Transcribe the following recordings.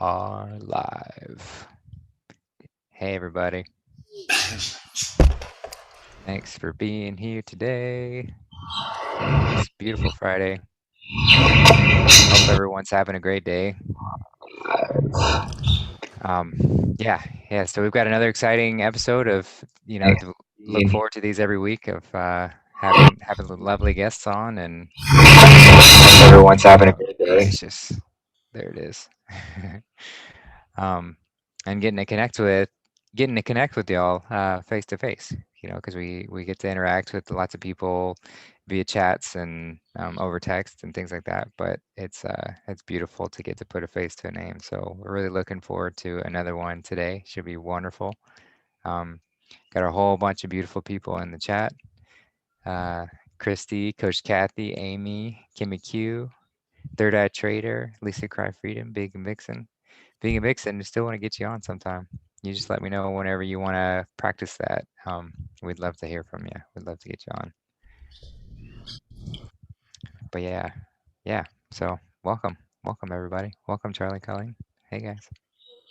are live. Hey, everybody. Thanks for being here today. It's a beautiful Friday. Hope everyone's having a great day. Yeah. So we've got another exciting episode of, to look forward to these every week of having lovely guests on, and hope everyone's having a great day. It's just, there it is. And getting to connect with y'all face to face, because we get to interact with lots of people via chats and over text and things like that. But it's beautiful to get to put a face to a name. So we're really looking forward to another one today. Should be wonderful. Got a whole bunch of beautiful people in the chat. Christy, Coach Kathy, Amy, Kimmy Q, Third Eye Trader, Lisa Cry Freedom, Big and Vixen. Being a Vixen, we still want to get you on sometime. You just let me know whenever you want to practice that. We'd love to hear from you. We'd love to get you on. But yeah. So welcome everybody. Welcome, Charlie, Colleen. Hey guys.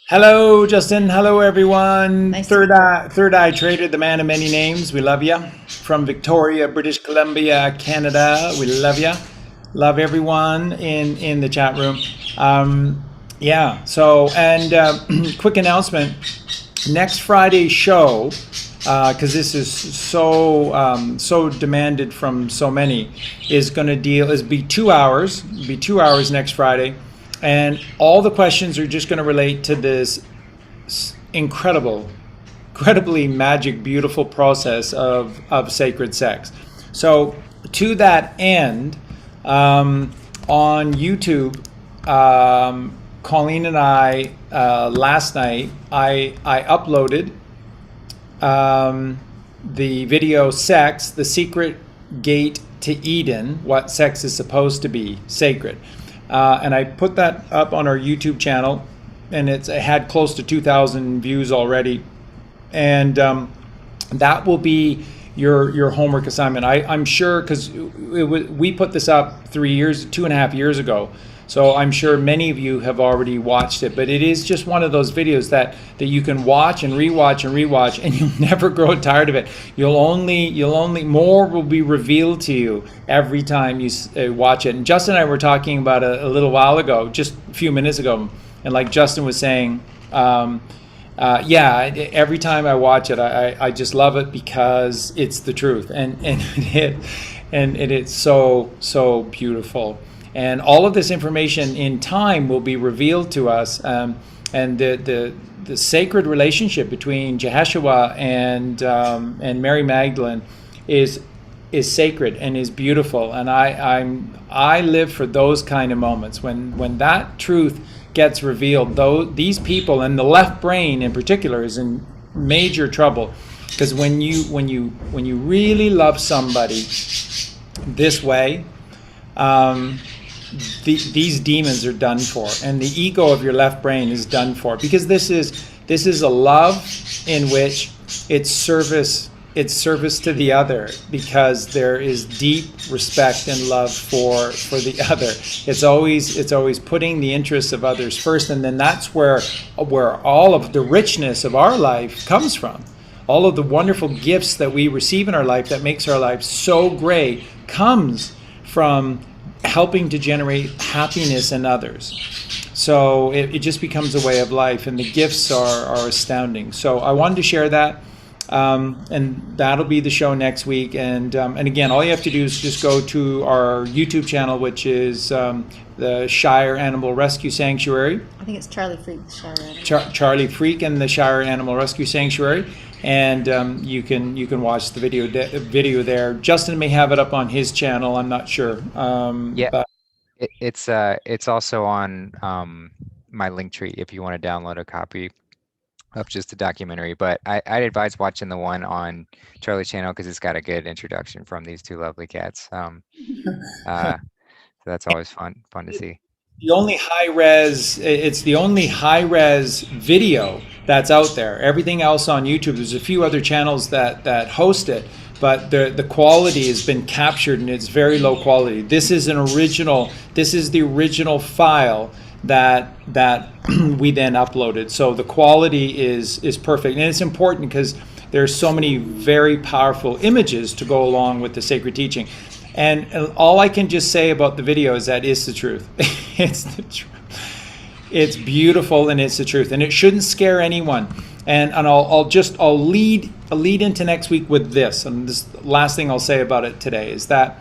Hello, Justin. Hello, everyone. Nice Third Eye Trader, the man of many names. We love you. From Victoria, British Columbia, Canada. We love you. Love everyone in the chat room. Quick announcement. Next Friday's show, because this is so demanded from so many, is going to be 2 hours. It'll be 2 hours next Friday. And all the questions are just going to relate to this incredibly magic, beautiful process of sacred sex. So to that end, on YouTube, Colleen and I, last night, I uploaded the video Sex, the Secret Gate to Eden, what sex is supposed to be, sacred. And I put that up on our YouTube channel, and it had close to 2,000 views already. And that will be your homework assignment. I'm sure, because we put this up 2.5 years ago. So I'm sure many of you have already watched it, but it is just one of those videos that you can watch and rewatch, and you'll never grow tired of it. You'll only more will be revealed to you every time you watch it. And Justin and I were talking about a little while ago, just a few minutes ago, and like Justin was saying, every time I watch it, I just love it because it's the truth, and it's so beautiful. And all of this information in time will be revealed to us, and the sacred relationship between Jehoshua and Mary Magdalene is sacred and is beautiful. And I live for those kind of moments when that truth gets revealed. These people, and the left brain in particular, is in major trouble, because when you really love somebody this way, these demons are done for, and the ego of your left brain is done for, because this is a love in which it's service to the other, because there is deep respect and love for the other. It's always putting the interests of others first, and then that's where all of the richness of our life comes from. All of the wonderful gifts that we receive in our life that makes our life so great comes from helping to generate happiness in others. So it just becomes a way of life, and the gifts are astounding. So I wanted to share that, and that'll be the show next week. And again, all you have to do is just go to our YouTube channel, which is the Shire Animal Rescue Sanctuary. I think it's Charlie Freak, the Shire Animal. Charlie Freak and the Shire Animal Rescue Sanctuary. And you can watch the video there. Justin may have it up on his channel. I'm not sure. But it's also on my Linktree if you want to download a copy of just the documentary. But I'd advise watching the one on Charlie's channel, because it's got a good introduction from these two lovely cats. So that's always fun to see. It's the only high res video that's out there. Everything else on YouTube, there's a few other channels that host it, but the quality has been captured, and it's very low quality. This is the original file that we then uploaded. So the quality is perfect, and it's important because there's so many very powerful images to go along with the sacred teaching. And all I can just say about the video is that it's the truth. It's the truth. It's beautiful and it's the truth, and it shouldn't scare anyone. And I'll lead into next week with this. And this last thing I'll say about it today is that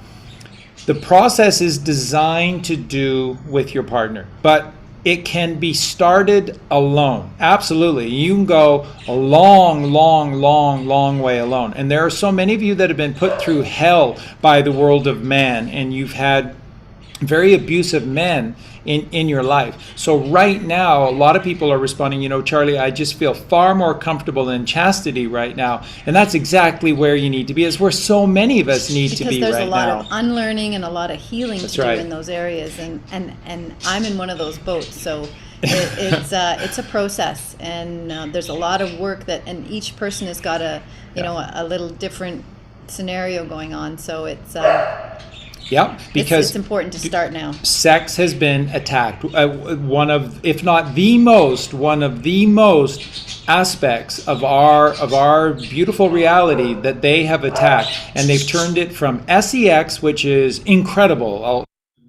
the process is designed to do with your partner, but it can be started alone. Absolutely. You can go a long way alone. And there are so many of you that have been put through hell by the world of man, and you've had very abusive men in your life. So right now, a lot of people are responding, Charlie, I just feel far more comfortable in chastity right now. And that's exactly where you need to be, is where so many of us need to be right now. Because there's a lot of unlearning and a lot of healing to do in those areas. And I'm in one of those boats. So it's a process. And there's a lot of work and each person has got a little different scenario going on. So it's... Yeah, because it's important to start now. Sex has been attacked. One of the most aspects of our beautiful reality that they have attacked, and they've turned it from sex, which is incredible. I'll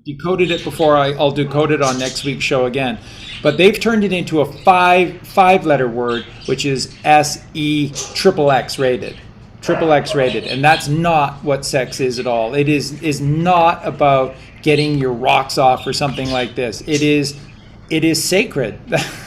decoded it before. I'll decode it on next week's show again. But they've turned it into a five-letter word, which is SEXXX rated. XXX rated, and that's not what sex is at all. It is not about getting your rocks off or something like this. It is sacred.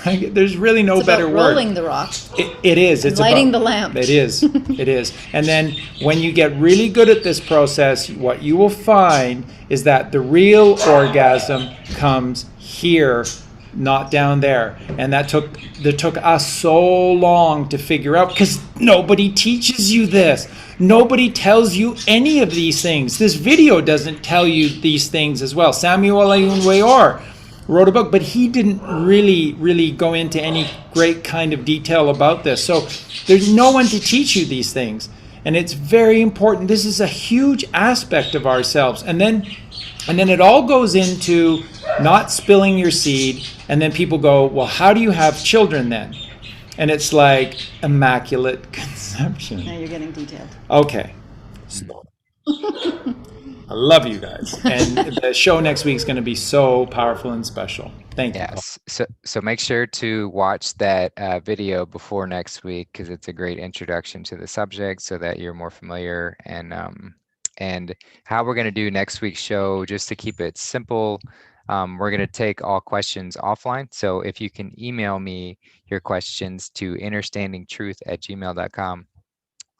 There's really no better word. Rolling the rock. It is. It's lighting the lamp. It is. It is. And then when you get really good at this process, what you will find is that the real orgasm comes here, not down there. And that took us so long to figure out, because nobody teaches you this. Nobody tells you any of these things. This video doesn't tell you these things as well. Samuel Ayunweyor wrote a book, but he didn't really go into any great kind of detail about this. So there's no one to teach you these things. And it's very important. This is a huge aspect of ourselves. And then it all goes into not spilling your seed. And then people go, well, how do you have children then? And it's like immaculate conception. Now you're getting detailed. Okay. I love you guys. And the show next week is going to be so powerful and special. Thank you. Yes. So make sure to watch that video before next week, because it's a great introduction to the subject so that you're more familiar. And how we're going to do next week's show, just to keep it simple, we're going to take all questions offline. So if you can email me your questions to understandingtruth@gmail.com.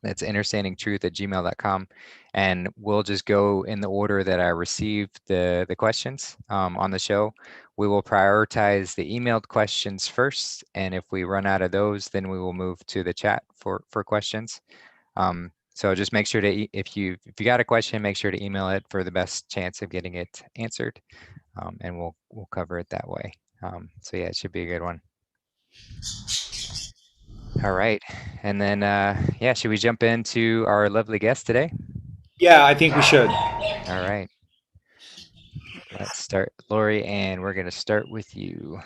That's understandingtruth@gmail.com. And we'll just go in the order that I received the questions on the show. We will prioritize the emailed questions first. And if we run out of those, then we will move to the chat for questions. So just make sure to, if you got a question, make sure to email it for the best chance of getting it answered. And we'll cover it that way. So yeah, it should be a good one. All right. And then, should we jump into our lovely guest today? Yeah, I think we should. All right. Let's start, Lori, and we're going to start with you.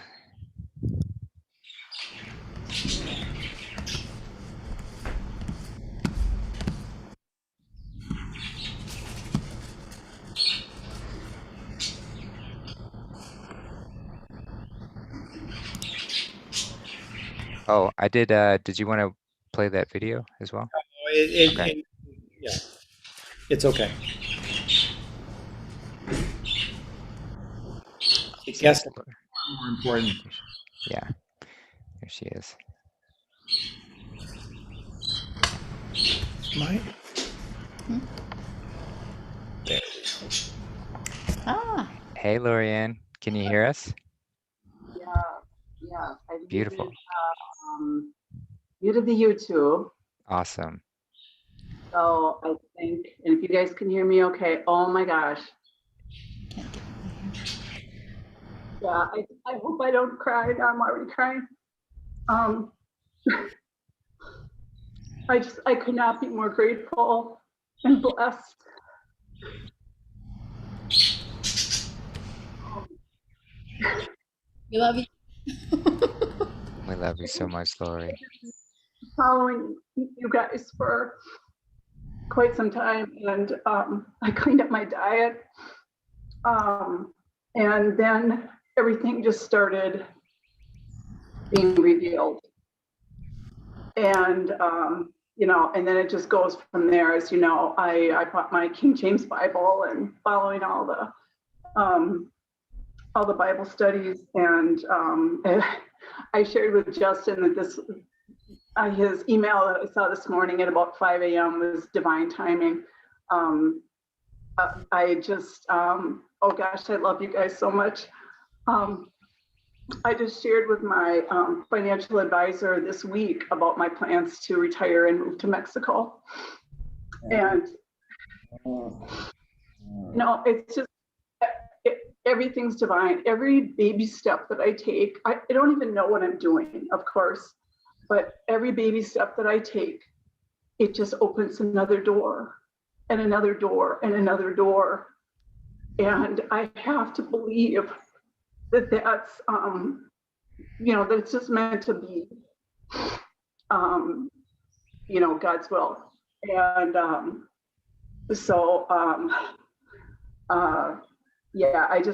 Oh, I did. Did you want to play that video as well? Okay. Yeah, it's okay. Yes, more important. Yeah, there she is. There Ah. Hey, Lorianne, can you hear us? Yeah. Beautiful. Muted the YouTube. Awesome. So I think, and if you guys can hear me okay, oh my gosh. Yeah, I hope I don't cry. I'm already crying. I could not be more grateful and blessed. We love you. We love you so much, Lori. Following you guys for quite some time, and I cleaned up my diet, and then everything just started being revealed, and and then it just goes from there. As you know, I bought my King James Bible and following all the Bible studies, and I shared with Justin that his email that I saw this morning at about 5 a.m. was divine timing. I just, oh gosh, I love you guys so much. I just shared with my financial advisor this week about my plans to retire and move to Mexico. And, it's just, everything's divine. Every baby step that I take, I don't even know what I'm doing, of course, but every baby step that I take, it just opens another door and another door and another door. And I have to believe that that's, that it's just meant to be, God's will. And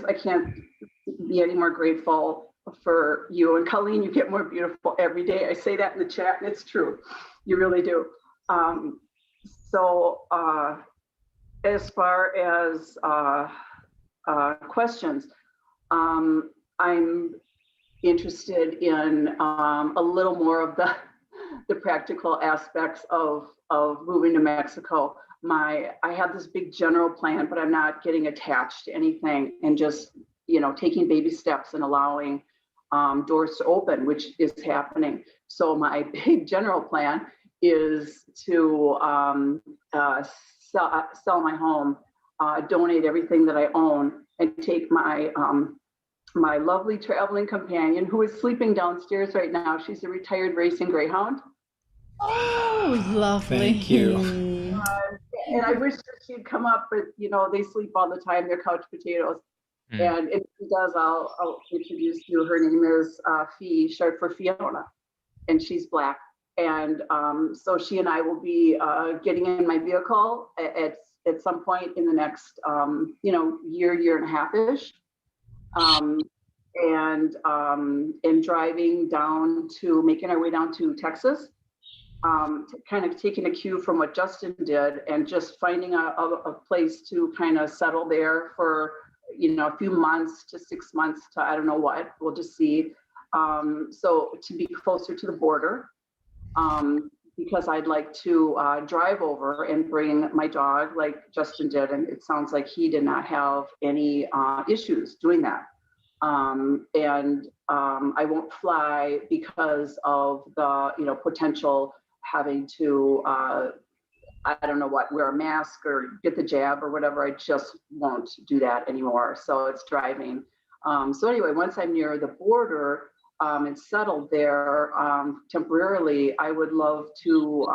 I can't be any more grateful for you. And Colleen, you get more beautiful every day. I say that in the chat, and it's true. You really do. As far as questions, I'm interested in a little more of the practical aspects of moving to Mexico. I have this big general plan, but I'm not getting attached to anything, and just taking baby steps and allowing doors to open, which is happening. So my big general plan is to sell my home, donate everything that I own, and take my my lovely traveling companion, who is sleeping downstairs right now. She's a retired racing greyhound. Oh, lovely. Thank you. And I wish that she'd come up, but they sleep all the time. They're couch potatoes. And if she does, I'll introduce you. Her name is Fee, short for Fiona, and she's black. And so she and I will be getting in my vehicle at some point in the next year and a half-ish, and driving down to making our way down to Texas. Kind of taking a cue from what Justin did, and just finding a place to kind of settle there for a few months to 6 months to I don't know what, we'll just see. So to be closer to the border, because I'd like to drive over and bring my dog like Justin did, and it sounds like he did not have any issues doing that. And I won't fly because of the potential having to I don't know what, wear a mask or get the jab or whatever. I just won't do that anymore. So it's driving. So anyway, once I'm near the border and settled there temporarily, I would love to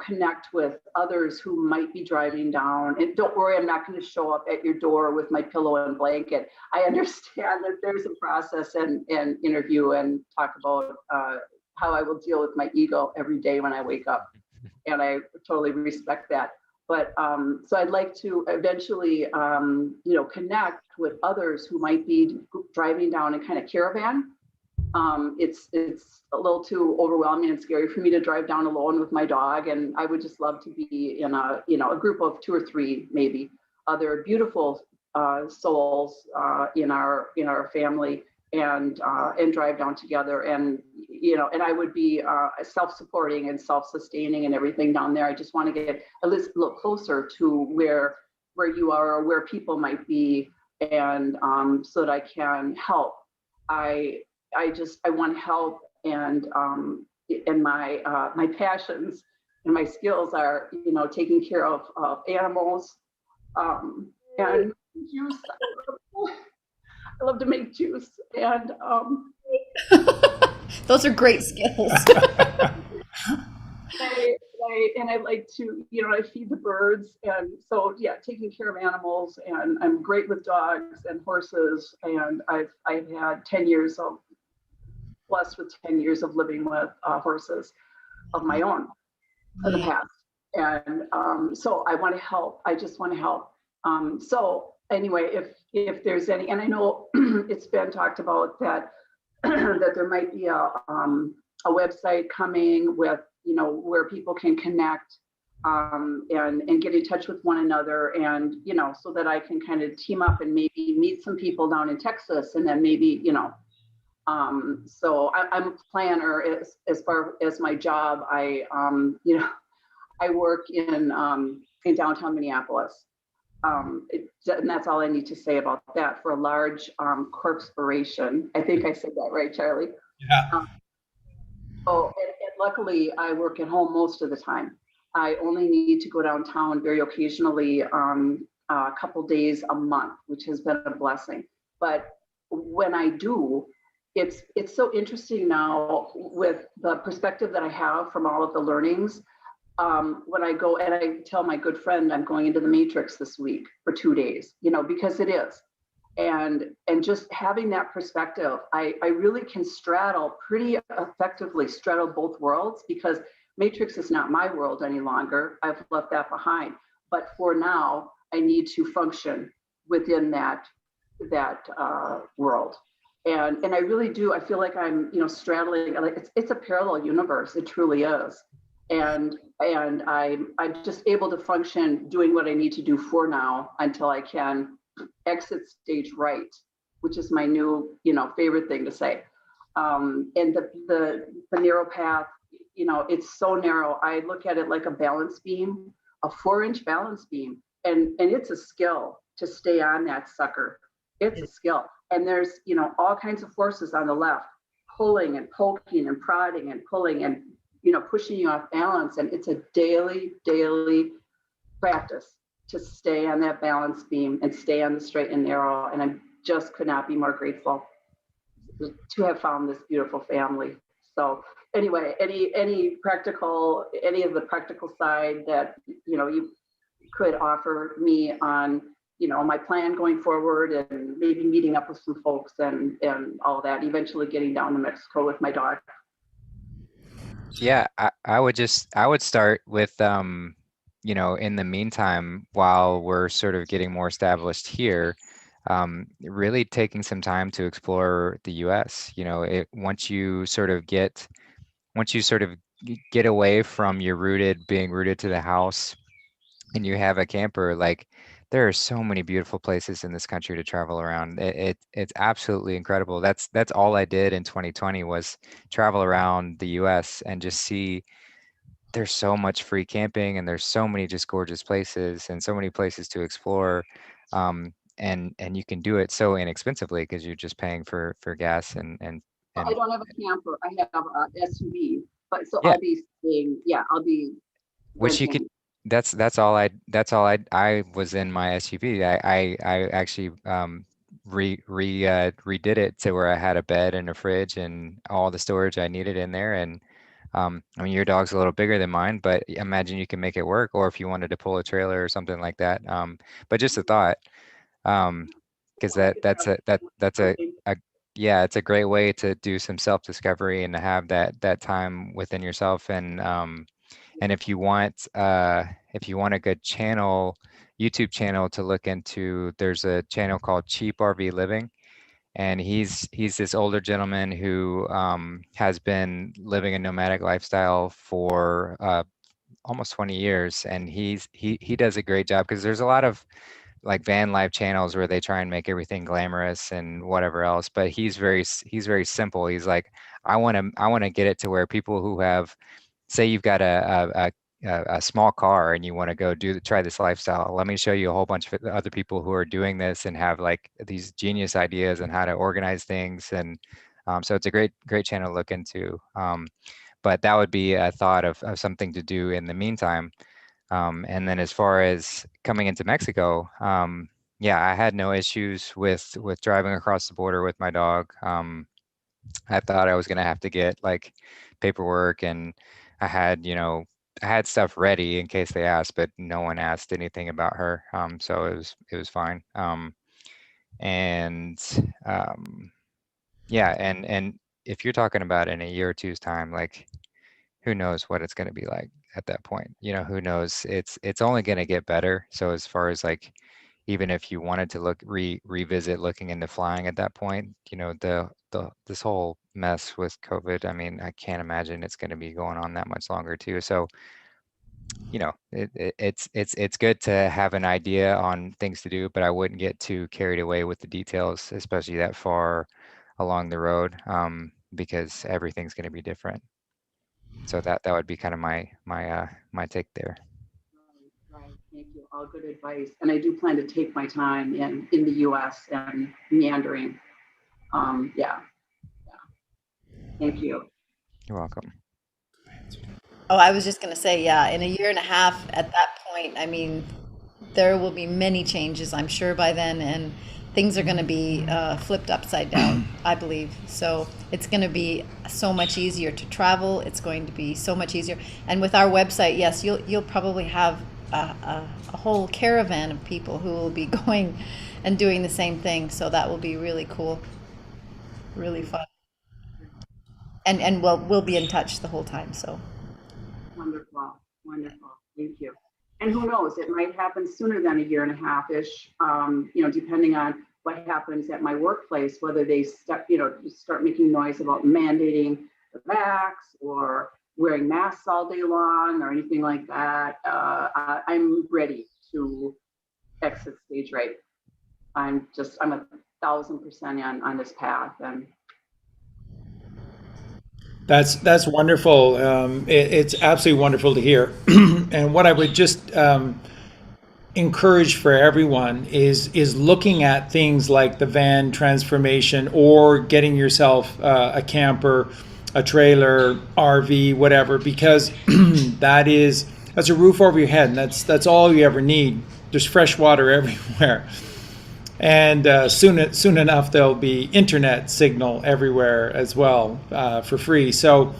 connect with others who might be driving down. And don't worry, I'm not going to show up at your door with my pillow and blanket. I understand that there's a process and interview and talk about how I will deal with my ego every day when I wake up. And I totally respect that. But so I'd like to eventually, connect with others who might be driving down in kind of caravan. It's a little too overwhelming and scary for me to drive down alone with my dog. And I would just love to be in a group of 2 or 3, maybe other beautiful souls in our family, and drive down together. And and I would be self-supporting and self-sustaining and everything down there. I just want to get a little closer to where you are, or where people might be, and so that I can help. I want to help, and my passions and my skills are taking care of animals, and juice. I love to make juice, and those are great skills. I like to, I feed the birds. And so, yeah, taking care of animals, and I'm great with dogs and horses. And I've had 10 years of, blessed with 10 years of living with horses of my own in the past. And so I want to help. I just want to help. So anyway, if there's any, and I know it's been talked about that that there might be a website coming with, where people can connect and get in touch with one another, and so that I can kind of team up and maybe meet some people down in Texas, and then maybe so I'm a planner as far as my job. I work in downtown Minneapolis. And that's all I need to say about that, for a large corporation. I think I said that right, Charlie? Yeah. And luckily I work at home most of the time. I only need to go downtown very occasionally, a couple days a month, which has been a blessing. But when I do, it's so interesting now with the perspective that I have from all of the learnings. When I go and I tell my good friend I'm going into the Matrix this week for 2 days, because it is. And just having that perspective, I really can pretty effectively straddle both worlds, because Matrix is not my world any longer. I've left that behind. But for now, I need to function within that world. And I really do. I feel like I'm, straddling, like it's a parallel universe. It truly is. And I'm just able to function doing what I need to do for now until I can exit stage right, which is my new, favorite thing to say. And the narrow path, it's so narrow. I look at it like a balance beam, a 4-inch balance beam, and it's a skill to stay on that sucker. It's a skill. And there's, all kinds of forces on the left, pulling and poking and prodding and pulling and, pushing you off balance. And it's a daily practice to stay on that balance beam and stay on the straight and narrow. And I just could not be more grateful to have found this beautiful family. So anyway, any of the practical side that, you could offer me on, my plan going forward, and maybe meeting up with some folks and all that, eventually getting down to Mexico with my dog. Yeah, I would start with, in the meantime, while we're sort of getting more established here, really taking some time to explore the US. Once you sort of get away from being rooted to the house, and you have a camper, like, there are so many beautiful places in this country to travel around. It's absolutely incredible. That's all I did in 2020 was travel around the US and just see there's so much free camping, and there's so many just gorgeous places and so many places to explore. And you can do it so inexpensively because you're just paying for gas and I don't have a camper. I have a SUV, but so yeah, I'll be which you could. renting. I was in my SUV. I actually redid it to where I had a bed and a fridge and all the storage I needed in there. And I mean, your dog's a little bigger than mine, but imagine you can make it work. Or if you wanted to pull a trailer or something like that. But just a thought, because that's a yeah, it's a great way to do some self-discovery and to have that time within yourself. And if you want a good YouTube channel to look into, there's a channel called Cheap RV Living, and he's this older gentleman who has been living a nomadic lifestyle for almost 20 years, and he does a great job, because there's a lot of like van life channels where they try and make everything glamorous and whatever else, but he's very simple. He's like, I want to get it to where people who have, say you've got a small car and you want to go try this lifestyle. Let me show you a whole bunch of other people who are doing this and have like these genius ideas on how to organize things. And so it's a great channel to look into. But that would be a thought of something to do in the meantime. And then as far as coming into Mexico, yeah, I had no issues with driving across the border with my dog. I thought I was going to have to get like paperwork, and I had, had stuff ready in case they asked, but no one asked anything about her. So it was fine. And yeah, and if you're talking about in a year or two's time, like who knows what it's going to be like at that point? You know, who knows? It's only going to get better. So as far as like, even if you wanted to revisit looking into flying at that point, you know, this whole mess with COVID, I mean, I can't imagine it's going to be going on that much longer too. So, you know, it's good to have an idea on things to do, but I wouldn't get too carried away with the details, especially that far along the road, because everything's going to be different. So that would be kind of my take there. Right. Thank you. All good advice. And I do plan to take my time in the U.S. and meandering. Yeah. Thank you. You're welcome. Oh, I was just going to say, yeah, in a year and a half at that point, I mean, there will be many changes, I'm sure, by then, and things are going to be flipped upside down, I believe. So it's going to be so much easier to travel. It's going to be so much easier. And with our website, yes, you'll probably have a whole caravan of people who will be going and doing the same thing. So that will be really cool, really fun. And we'll be in touch the whole time. So wonderful. Thank you. And who knows, it might happen sooner than a year and a half-ish, you know, depending on what happens at my workplace, whether they start making noise about mandating the vax or wearing masks all day long or anything like that. I'm ready to exit stage right. I'm 1,000% on this path. And That's wonderful. It's absolutely wonderful to hear. And what I would just encourage for everyone is looking at things like the van transformation or getting yourself a camper, a trailer, RV, whatever, because that's a roof over your head, and that's all you ever need. There's fresh water everywhere. And soon enough, there'll be internet signal everywhere as well for free. So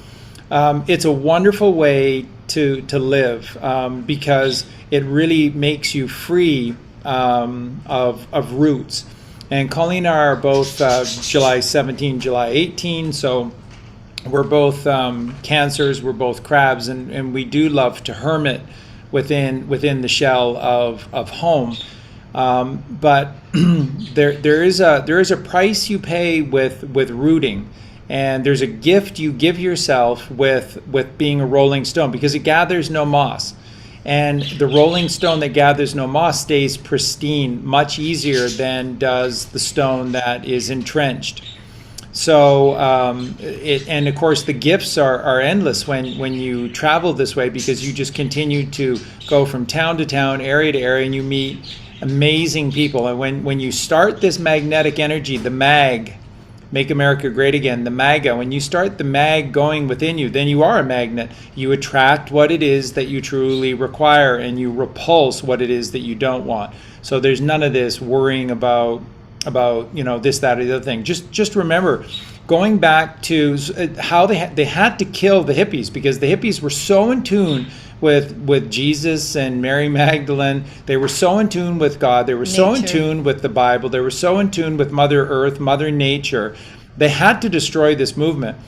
it's a wonderful way to live because it really makes you free of roots. And Colleen and I are both July 17, July 18. So we're both Cancers, we're both crabs, and we do love to hermit within the shell of home. But there is a price you pay with rooting, and there's a gift you give yourself with being a rolling stone, because it gathers no moss, and the rolling stone that gathers no moss stays pristine much easier than does the stone that is entrenched. So and of course the gifts are endless when you travel this way, because you just continue to go from town to town, area to area, and you meet amazing people. And when you start this magnetic energy, the mag, Make America Great Again, the MAGA, when you start the mag going within you, then you are a magnet. You attract what it is that you truly require, and you repulse what it is that you don't want. So there's none of this worrying about this, that, or the other thing. Just remember, going back to how they had to kill the hippies, because the hippies were so in tune with Jesus and Mary Magdalene. They were so in tune with God. They were so in tune with the Bible. They were so in tune with Mother Earth, Mother Nature. They had to destroy this movement.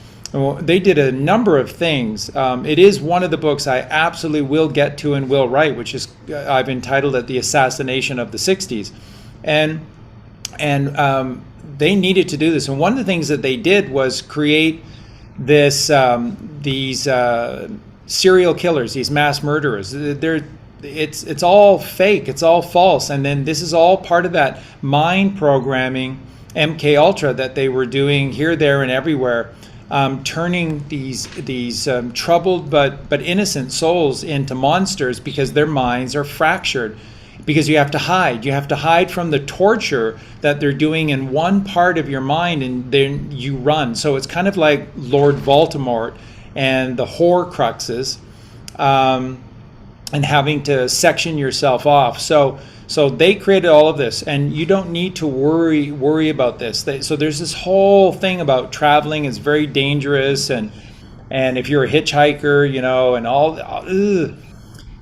They did a number of things. It is one of the books I absolutely will get to and will write, which is I've entitled it The Assassination of the 60s. And they needed to do this. And one of the things that they did was create these serial killers, these mass murderers. It's all fake. It's all false. And then this is all part of that mind programming, MK Ultra, that they were doing here, there, and everywhere, turning these troubled but innocent souls into monsters, because their minds are fractured. Because you have to hide. You have to hide from the torture that they're doing in one part of your mind, and then you run. So it's kind of like Lord Voldemort and the Horcruxes, and having to section yourself off. So they created all of this, and you don't need to worry about this. So there's this whole thing about traveling is very dangerous, and and if you're a hitchhiker, you know, and all,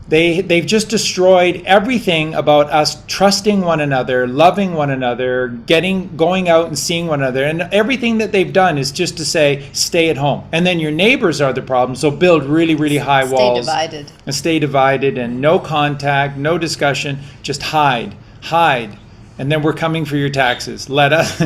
they've just destroyed everything about us trusting one another, loving one another, going out and seeing one another. And everything that they've done is just to say, stay at home. And then your neighbors are the problem. So build really, really high walls. And stay divided, and no contact, no discussion, just hide. And then we're coming for your taxes. Let us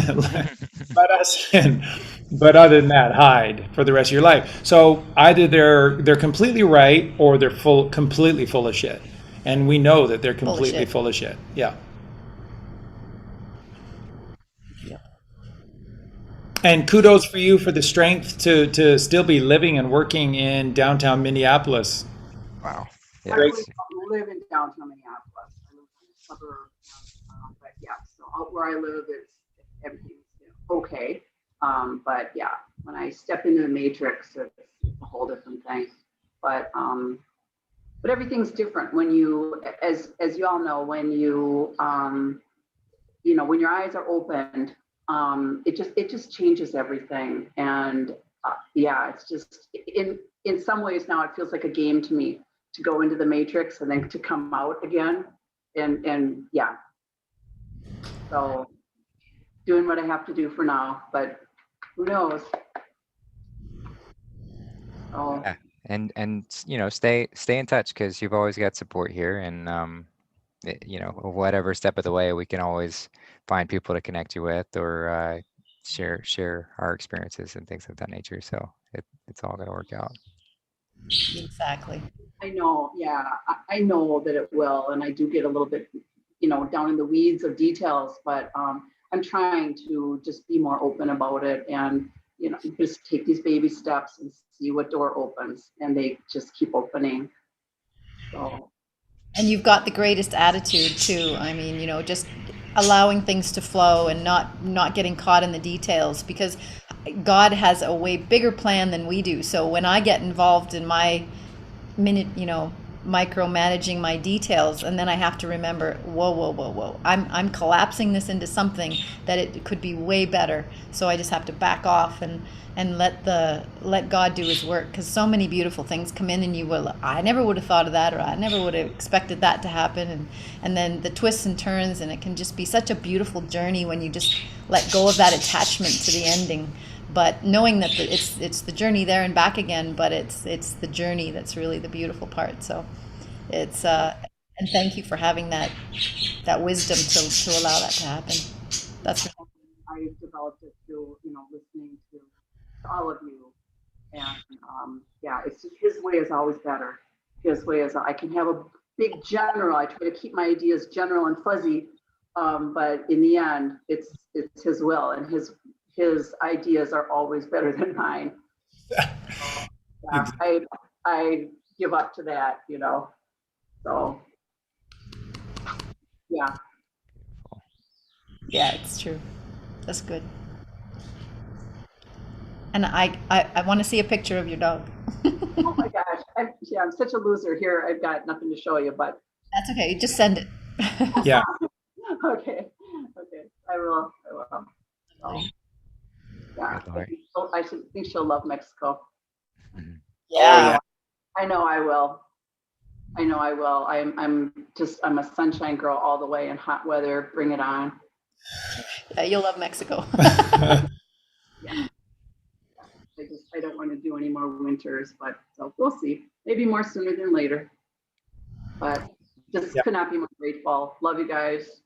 in. But other than that, hide for the rest of your life. So either they're completely right, or they're completely full of shit. And we know that they're completely full of shit. Yeah. And kudos for you for the strength to still be living and working in downtown Minneapolis. Wow. Yeah. I live in downtown Minneapolis. I live in a suburb, but yeah. So out where I live, everything's okay. But yeah, when I step into the matrix, it's a whole different thing. But everything's different when you, as you all know, when you, when your eyes are opened, it just changes everything. And yeah, it's just in some ways now it feels like a game to me to go into the matrix and then to come out again. And yeah, so doing what I have to do for now, but who knows? Oh. Yeah. And stay in touch, because you've always got support here, and whatever step of the way, we can always find people to connect you with, or share our experiences and things of that nature. So it's all going to work out. Exactly. I know. Yeah, I know that it will, and I do get a little bit, down in the weeds of details, but I'm trying to just be more open about it, and just take these baby steps and see what door opens, and they just keep opening. So. And you've got the greatest attitude too. I mean, just allowing things to flow and not getting caught in the details, because God has a way bigger plan than we do. So when I get involved in my micromanaging my details, and then I have to remember, whoa, I'm collapsing this into something that it could be way better. So I just have to back off and let God do his work, because so many beautiful things come in, and I never would have thought of that, or I never would have expected that to happen, and then the twists and turns, and it can just be such a beautiful journey when you just let go of that attachment to the ending. But knowing that it's the journey there and back again, but it's the journey that's really the beautiful part. So it's and thank you for having that wisdom to allow that to happen. That's I developed it through listening to all of you, and yeah, it's just his way is always better. His way is, I can have a big general. I try to keep my ideas general and fuzzy, but in the end, it's his will, and his ideas are always better than mine. Yeah, I give up to that, So yeah. Yeah, it's true. That's good. And I want to see a picture of your dog. Oh my gosh, I'm such a loser here. I've got nothing to show you, but that's okay. You just send it. Yeah. Okay. I will. So. Yeah, I think she'll love Mexico. Yeah. I know I will. I'm a sunshine girl all the way, in hot weather. Bring it on. Yeah, you'll love Mexico. Yeah. I don't want to do any more winters, but so we'll see. Maybe more sooner than later. But just could not be more grateful. Love you guys.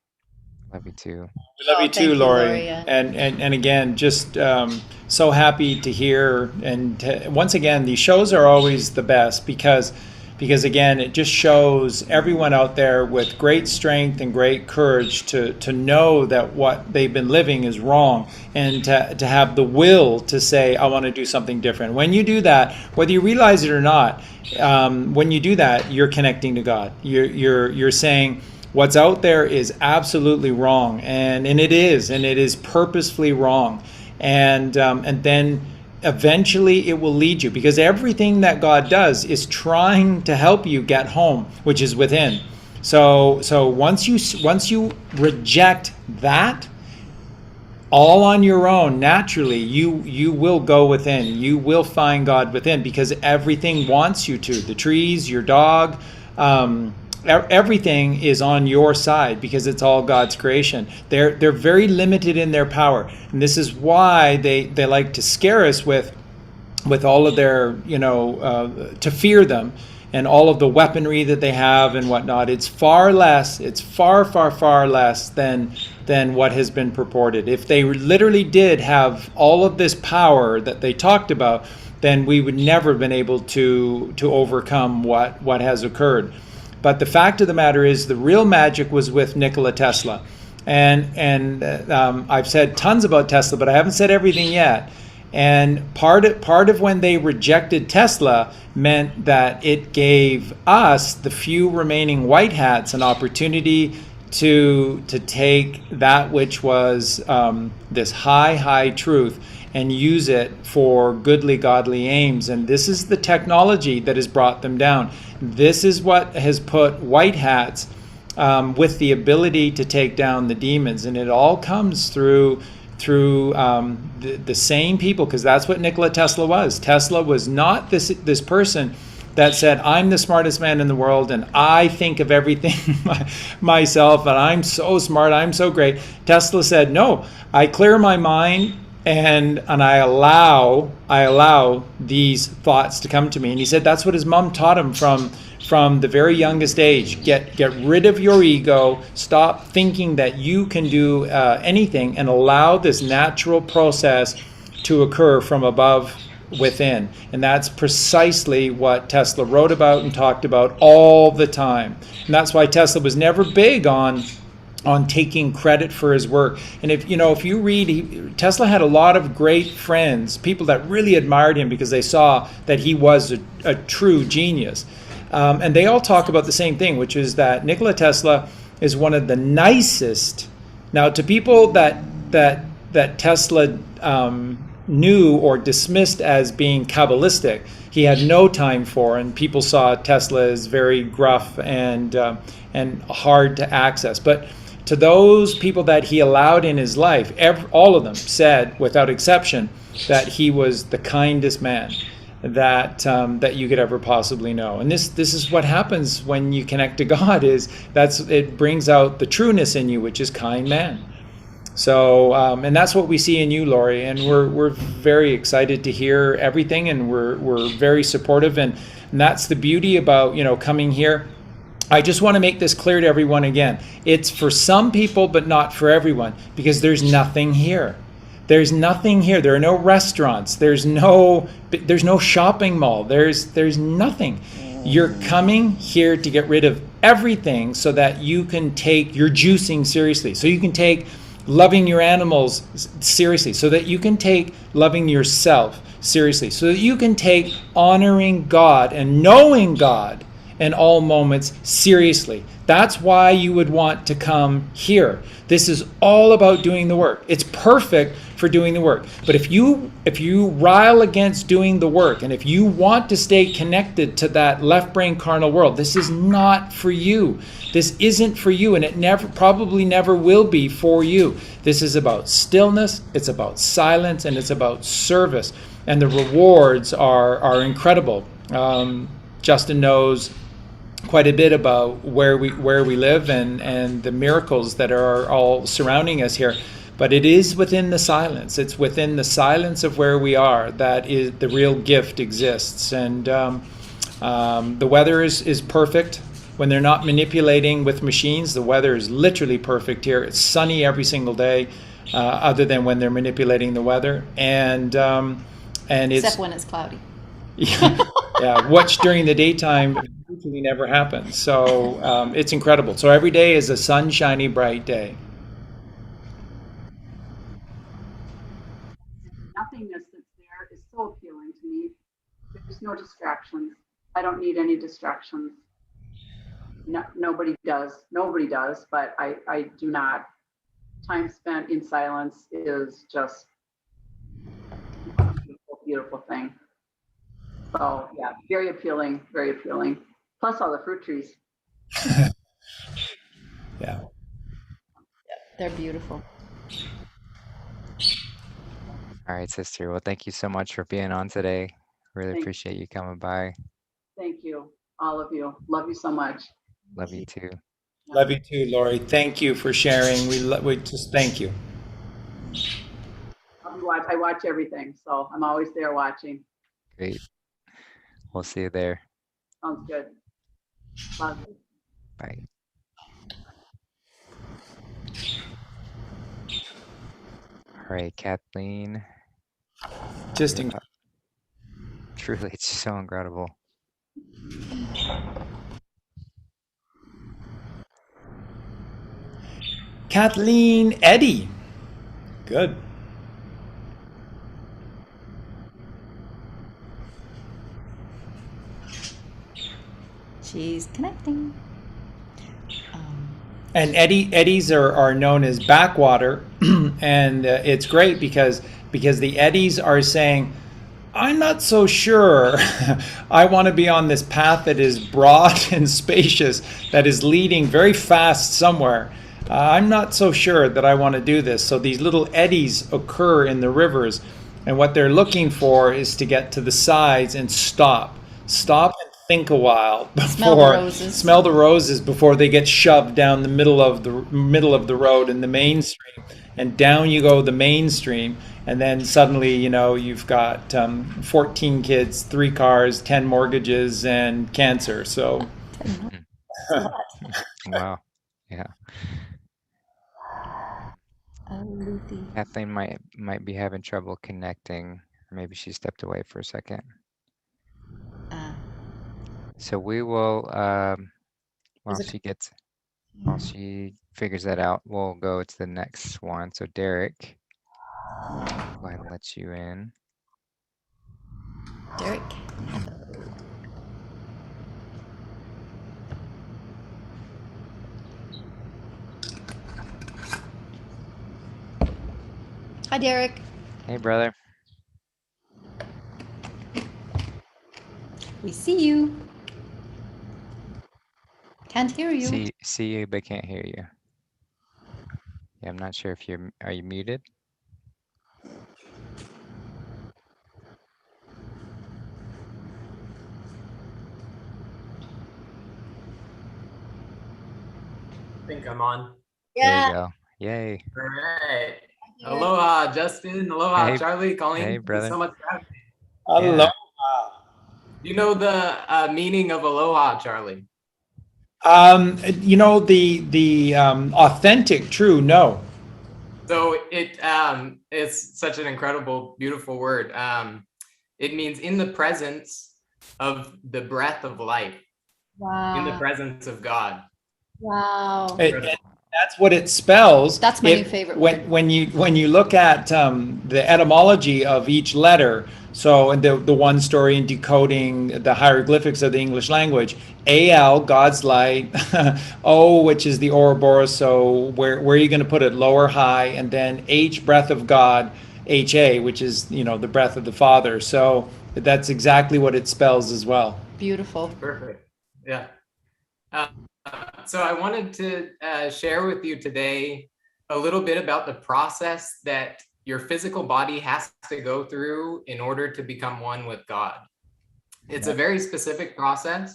Love you too. We love you too, Lori. And again, just so happy to hear. And once again, these shows are always the best because again, it just shows everyone out there with great strength and great courage to know that what they've been living is wrong, and to have the will to say, I want to do something different. When you do that, whether you realize it or not, when you do that, you're connecting to God. You're saying, what's out there is absolutely wrong, and it is purposefully wrong, and then eventually it will lead you, because everything that God does is trying to help you get home, which is within. So once you reject that, all on your own, naturally, you will go within. You will find God within, because everything wants you to. The trees, your dog, everything is on your side, because it's all God's creation. They're very limited in their power, and this is why they like to scare us with all of their, to fear them and all of the weaponry that they have and whatnot. It's far less. It's far, far, far less than what has been purported. If they literally did have all of this power that they talked about, then we would never have been able to overcome what has occurred. But the fact of the matter is, the real magic was with Nikola Tesla. And I've said tons about Tesla, but I haven't said everything yet. And part of when they rejected Tesla meant that it gave us, the few remaining white hats, an opportunity to take that which was this high truth and use it for goodly, godly aims. And this is the technology that has brought them down. This is what has put white hats with the ability to take down the demons. And it all comes through the same people, because that's what Nikola Tesla was. Tesla was not this person that said, I'm the smartest man in the world and I think of everything myself and I'm so smart, I'm so great. Tesla said, no, I clear my mind and I allow these thoughts to come to me. And he said that's what his mom taught him from the very youngest age. Get rid of your ego, stop thinking that you can do anything, and allow this natural process to occur from above within. And that's precisely what Tesla wrote about and talked about all the time. And that's why Tesla was never big on taking credit for his work. And if you read, Tesla had a lot of great friends, people that really admired him because they saw that he was a true genius. And they all talk about the same thing, which is that Nikola Tesla is one of the nicest. Now, to people that Tesla knew or dismissed as being Kabbalistic, he had no time for, and people saw Tesla as very gruff and hard to access. But to those people that he allowed in his life, all of them said, without exception, that he was the kindest man that you could ever possibly know. And this is what happens when you connect to God, it brings out the trueness in you, which is kind man. So and that's what we see in you, Lori, and we're very excited to hear everything, and we're very supportive, and that's the beauty about coming here. I just want to make this clear to everyone again. It's for some people, but not for everyone, because there's nothing here. There's nothing here. There are no restaurants. There's no shopping mall. There's nothing. You're coming here to get rid of everything so that you can take your juicing seriously. So you can take loving your animals seriously. So that you can take loving yourself seriously. So that you can take honoring God and knowing God in all moments seriously. That's why you would want to come here. This is all about doing the work. It's perfect for doing the work. But if you rile against doing the work, and if you want to stay connected to that left brain carnal world, this is not for you. This isn't for you, and it probably never will be for you. This is about stillness, it's about silence, and it's about service. And the rewards are incredible. Justin knows quite a bit about where we live and the miracles that are all surrounding us here. But it is within the silence. It's within the silence of where we are that is the real gift exists. And the weather is perfect. When they're not manipulating with machines, the weather is literally perfect here. It's sunny every single day, other than when they're manipulating the weather. And except when it's cloudy. Yeah, which during the daytime usually never happens. So it's incredible. So every day is a sunshiny, bright day. Nothingness that's there is so appealing to me. There's no distractions. I don't need any distractions. No, nobody does, but I do not. Time spent in silence is just a beautiful, beautiful thing. So yeah, very appealing, very appealing. Plus all the fruit trees. Yeah. They're beautiful. All right, sister. Well, thank you so much for being on today. Really Thank, appreciate you coming by. thank you, all of you. Love you so much. Love you too. Yeah. Love you too, Lori. Thank you for sharing. We just thank you. I watch everything, so I'm always there watching. Great. We'll see you there. Sounds good. Love you. Bye. All right, Kathleen. Just You're up. Truly, it's so incredible. Kathleen Eddy. Good. She's connecting. And eddies are known as backwater, and it's great because the eddies are saying, I'm not so sure. I want to be on this path that is broad and spacious, that is leading very fast somewhere. I'm not so sure that I want to do this. So these little eddies occur in the rivers, and what they're looking for is to get to the sides and stop and think a while before smell the roses before they get shoved down the middle of the road in the mainstream, and down you go the mainstream. And then suddenly, you've got 14 kids, 3 cars, 10 mortgages, and cancer. So, Wow. Yeah. Kathleen might be having trouble connecting. Or maybe she stepped away for a second. So we will, while she figures that out, we'll go to the next one. So Derek, go ahead and let you in. Derek. Hi, Derek. Hey, brother. We see you. Can't hear you. See you, but can't hear you. Yeah, I'm not sure if are you muted? I think I'm on. Yeah. There you go. Yay. All right. Aloha, Justin. Aloha, hey, Charlie. Colleen. Hey, brother. Thanks so much for having me. Aloha. Do you know the meaning of aloha, Charlie? The authentic, true, no. So it's such an incredible, beautiful word. It means in the presence of the breath of life. Wow. In the presence of God. Wow. That's what it spells. That's my new favorite word. When you look at the etymology of each letter, so the one story in decoding the hieroglyphics of the English language, AL, God's light, O, which is the Ouroboros, so where are you going to put it? Lower, high, and then H, breath of God, HA, which is, the breath of the Father. So that's exactly what it spells as well. Beautiful. Perfect. Yeah. So I wanted to share with you today a little bit about the process that your physical body has to go through in order to become one with God. It's a very specific process,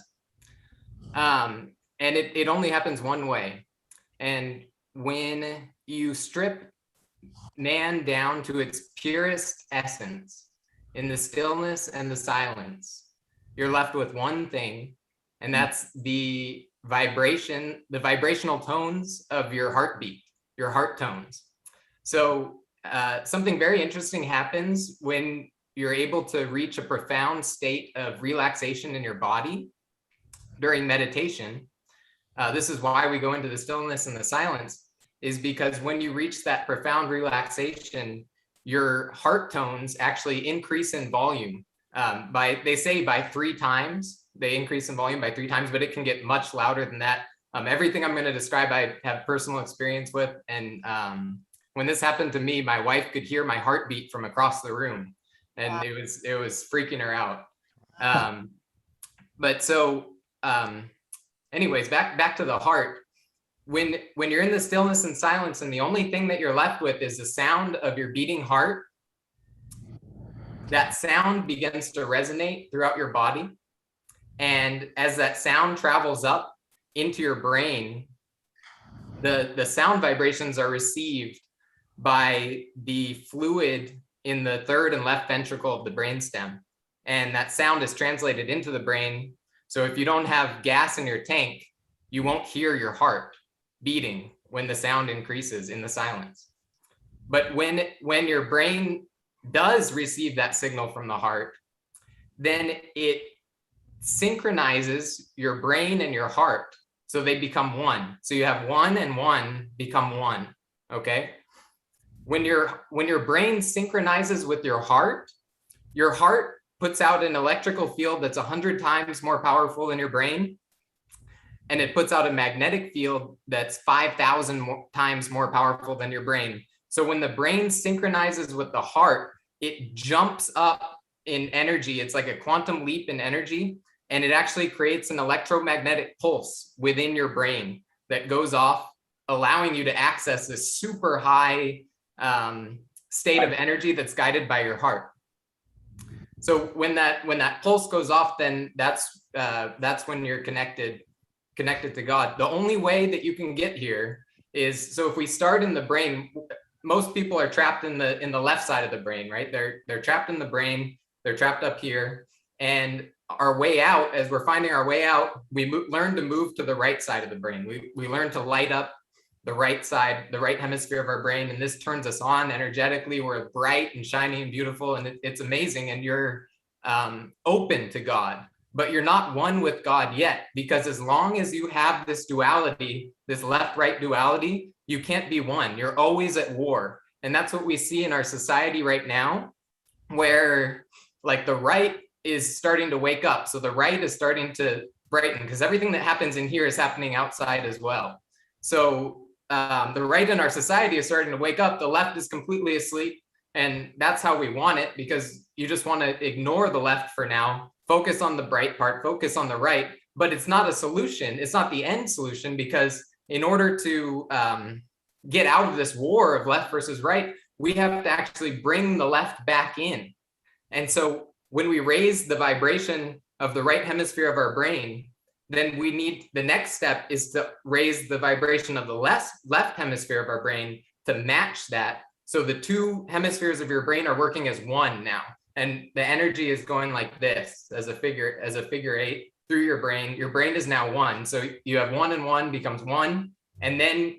and it only happens one way. And when you strip man down to its purest essence in the stillness and the silence, you're left with one thing, and that's the vibrational tones of your heartbeat, your heart tones. So something very interesting happens when you're able to reach a profound state of relaxation in your body during meditation. This is why we go into the stillness and the silence, is because when you reach that profound relaxation, your heart tones actually increase in volume they say by 3 times. They increase in volume by 3 times, but it can get much louder than that. Everything I'm going to describe, I have personal experience with. And when this happened to me, my wife could hear my heartbeat from across the room, and wow. it was freaking her out. But so, anyways, back to the heart. When you're in the stillness and silence, and the only thing that you're left with is the sound of your beating heart, that sound begins to resonate throughout your body. And as that sound travels up into your brain, the sound vibrations are received by the fluid in the third and left ventricle of the brainstem. And that sound is translated into the brain. So if you don't have gas in your tank, you won't hear your heart beating when the sound increases in the silence. But when your brain does receive that signal from the heart, then it synchronizes your brain and your heart so they become one. So you have one and one become one. Okay. When your brain synchronizes with your heart puts out an electrical field that's 100 times more powerful than your brain, and it puts out a magnetic field that's 5,000 times more powerful than your brain. So when the brain synchronizes with the heart, it jumps up in energy. It's like a quantum leap in energy, and it actually creates an electromagnetic pulse within your brain that goes off, allowing you to access this super high state of energy that's guided by your heart. So when that pulse goes off, then that's when you're connected to God. The only way that you can get here is, so if we start in the brain, most people are trapped in the left side of the brain, right? They're trapped in the brain. They're trapped up here, and our way out, as we're finding our way out, we learn to move to the right side of the brain. We learn to light up the right side, the right hemisphere of our brain, and this turns us on energetically. We're bright and shiny and beautiful, and it's amazing, and you're open to God, but you're not one with God yet, because as long as you have this duality, this left-right duality, you can't be one. You're always at war. And that's what we see in our society right now, where like the right is starting to wake up. So the right is starting to brighten, because everything that happens in here is happening outside as well. So the right in our society is starting to wake up. The left is completely asleep. And that's how we want it, because you just want to ignore the left for now, focus on the bright part, focus on the right. But it's not a solution. It's not the end solution, because in order to get out of this war of left versus right, we have to actually bring the left back in. And so when we raise the vibration of the right hemisphere of our brain, then we need, the next step is to raise the vibration of the left hemisphere of our brain to match that. So the two hemispheres of your brain are working as one now. And the energy is going like this, as a figure 8 through your brain. Your brain is now one. So you have one and one becomes one. And then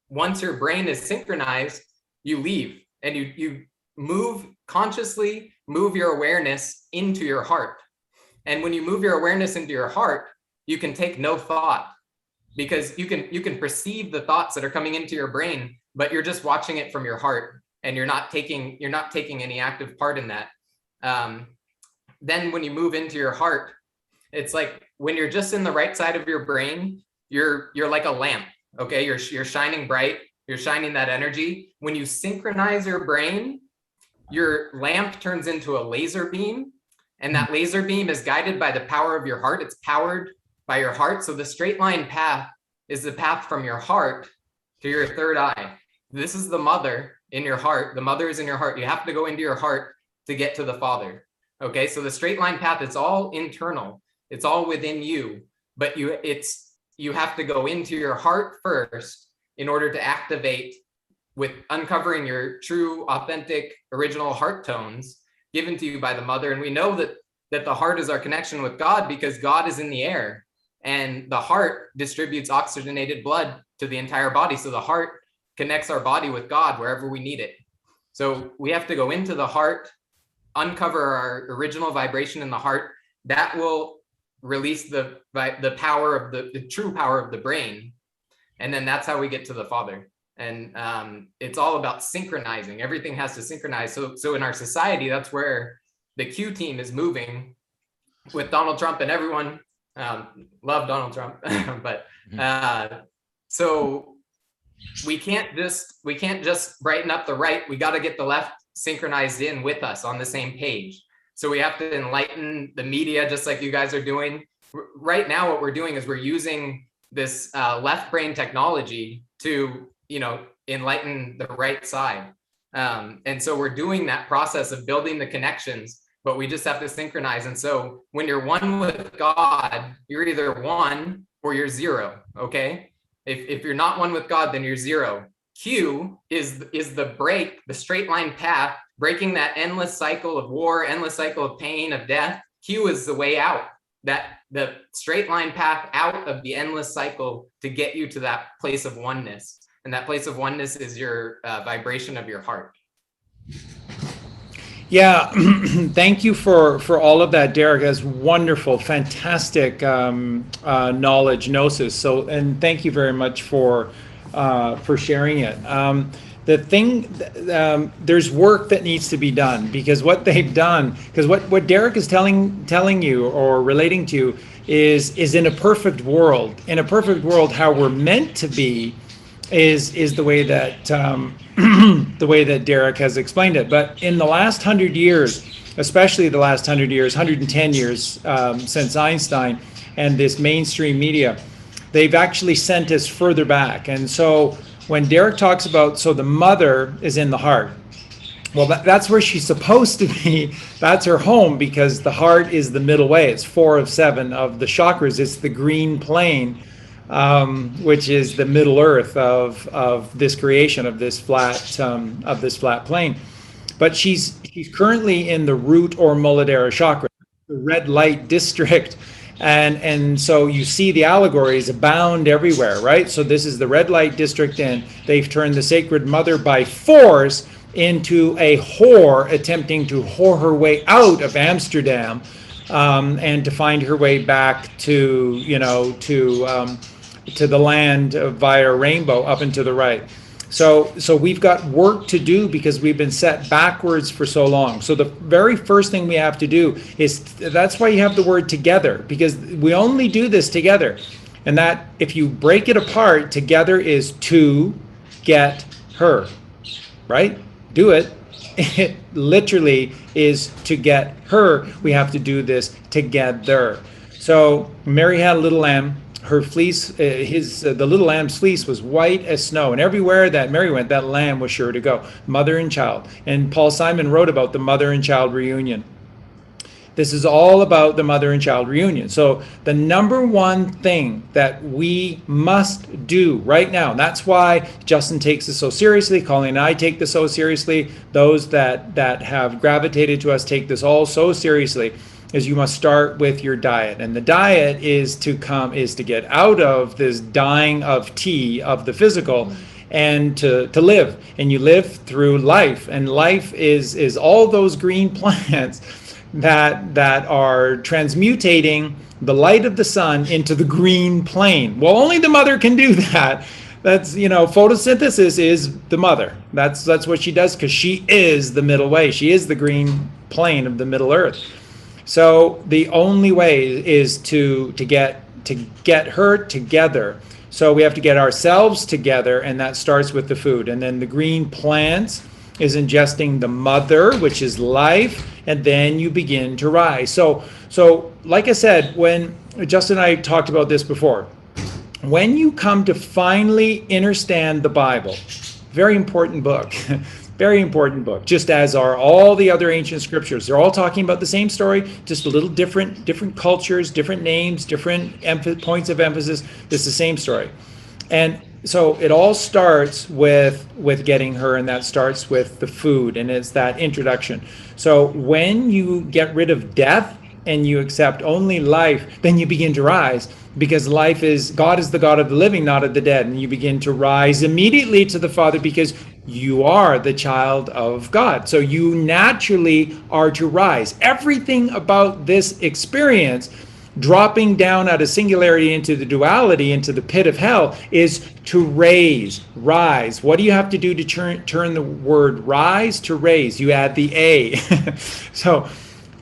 once your brain is synchronized, you leave and you move consciously, move your awareness into your heart. And when you move your awareness into your heart, you can take no thought, because you can perceive the thoughts that are coming into your brain, but you're just watching it from your heart, and you're not taking any active part in that. Then when you move into your heart, it's like when you're just in the right side of your brain, you're like a lamp. Okay, you're shining bright, you're shining that energy. When you synchronize your brain, your lamp turns into a laser beam, and that laser beam is guided by the power of your heart. It's powered by your heart. So the straight line path is the path from your heart to your third eye. This is the mother in your heart. The mother is in your heart. You have to go into your heart to get to the Father. Okay, so the straight line path, it's all internal. It's all within you, but you have to go into your heart first in order to activate with uncovering your true, authentic, original heart tones given to you by the mother. And we know that the heart is our connection with God, because God is in the air, and the heart distributes oxygenated blood to the entire body. So the heart connects our body with God wherever we need it. So we have to go into the heart, uncover our original vibration in the heart. That will release the power of the true power of the brain. And then that's how we get to the Father. And it's all about synchronizing. Everything has to synchronize. So in our society, that's where the Q team is moving with Donald Trump and everyone. Love Donald Trump, but so we can't just brighten up the right. We got to get the left synchronized in with us on the same page. So we have to enlighten the media, just like you guys are doing right now. What we're doing is we're using this left brain technology to, enlighten the right side. And so we're doing that process of building the connections, but we just have to synchronize. And so when you're one with God, you're either one or you're zero. Okay. If you're not one with God, then you're zero. Q is the break, the straight line path, breaking that endless cycle of war, endless cycle of pain, of death. Q is the way out, that the straight line path out of the endless cycle to get you to that place of oneness. And that place of oneness is your vibration of your heart. Yeah, thank you for all of that, Derek. That's wonderful, fantastic knowledge, gnosis. So, and thank you very much for sharing it. The thing, there's work that needs to be done, because what they've done, because what Derek is telling you or relating to you is in a perfect world. In a perfect world, how we're meant to be is the way that the way that Derek has explained it. But in the last 100 years, especially the last 100 years, 110 years since Einstein and this mainstream media, they've actually sent us further back. And so when Derek talks about, so the mother is in the heart, well, that's where she's supposed to be. That's her home, because the heart is the middle way. It's 4 of 7 of the chakras. It's the green plane, which is the middle earth of this creation, of this flat plane. But she's currently in the root or Muladhara chakra, the red light district. And so you see the allegories abound everywhere, right? So this is the red light district, and they've turned the Sacred Mother by force into a whore, attempting to whore her way out of Amsterdam, and to find her way back to the land via rainbow up and to the right. So we've got work to do, because we've been set backwards for so long. So the very first thing we have to do is, that's why you have the word together, because we only do this together. And that, if you break it apart, together is to get her, right? Do it. It literally is to get her. We have to do this together. So Mary had a little lamb. Her fleece, the little lamb's fleece was white as snow, and everywhere that Mary went, that lamb was sure to go. Mother and child. And Paul Simon wrote about the mother and child reunion. This is all about the mother and child reunion. So the number one thing that we must do right now, and that's why Justin takes this so seriously, Colleen and I take this so seriously, those that have gravitated to us take this all so seriously, is you must start with your diet. And the diet is to get out of this dying of T, of the physical, and to live. And you live through life. And life is all those green plants that are transmutating the light of the sun into the green plane. Well, only the mother can do that. That's, photosynthesis is the mother. That's what she does, because she is the middle way. She is the green plane of the Middle Earth. So the only way is to get her together. So we have to get ourselves together, and that starts with the food. And then the green plants is ingesting the mother, which is life, and then you begin to rise. So like I said, when Justin and I talked about this before, when you come to finally understand the Bible, very important book. Very important book, just as are all the other ancient scriptures. They're all talking about the same story, just a little different cultures, different names, different points of emphasis. It's the same story. And so it all starts with getting her, and that starts with the food, and it's that introduction. So when you get rid of death and you accept only life, then you begin to rise, because God is the God of the living, not of the dead. And you begin to rise immediately to the Father, because you are the child of God. So you naturally are to rise. Everything about this experience, dropping down out of singularity into the duality, into the pit of hell, is to rise. What do you have to do to turn the word rise to raise? You add the A. So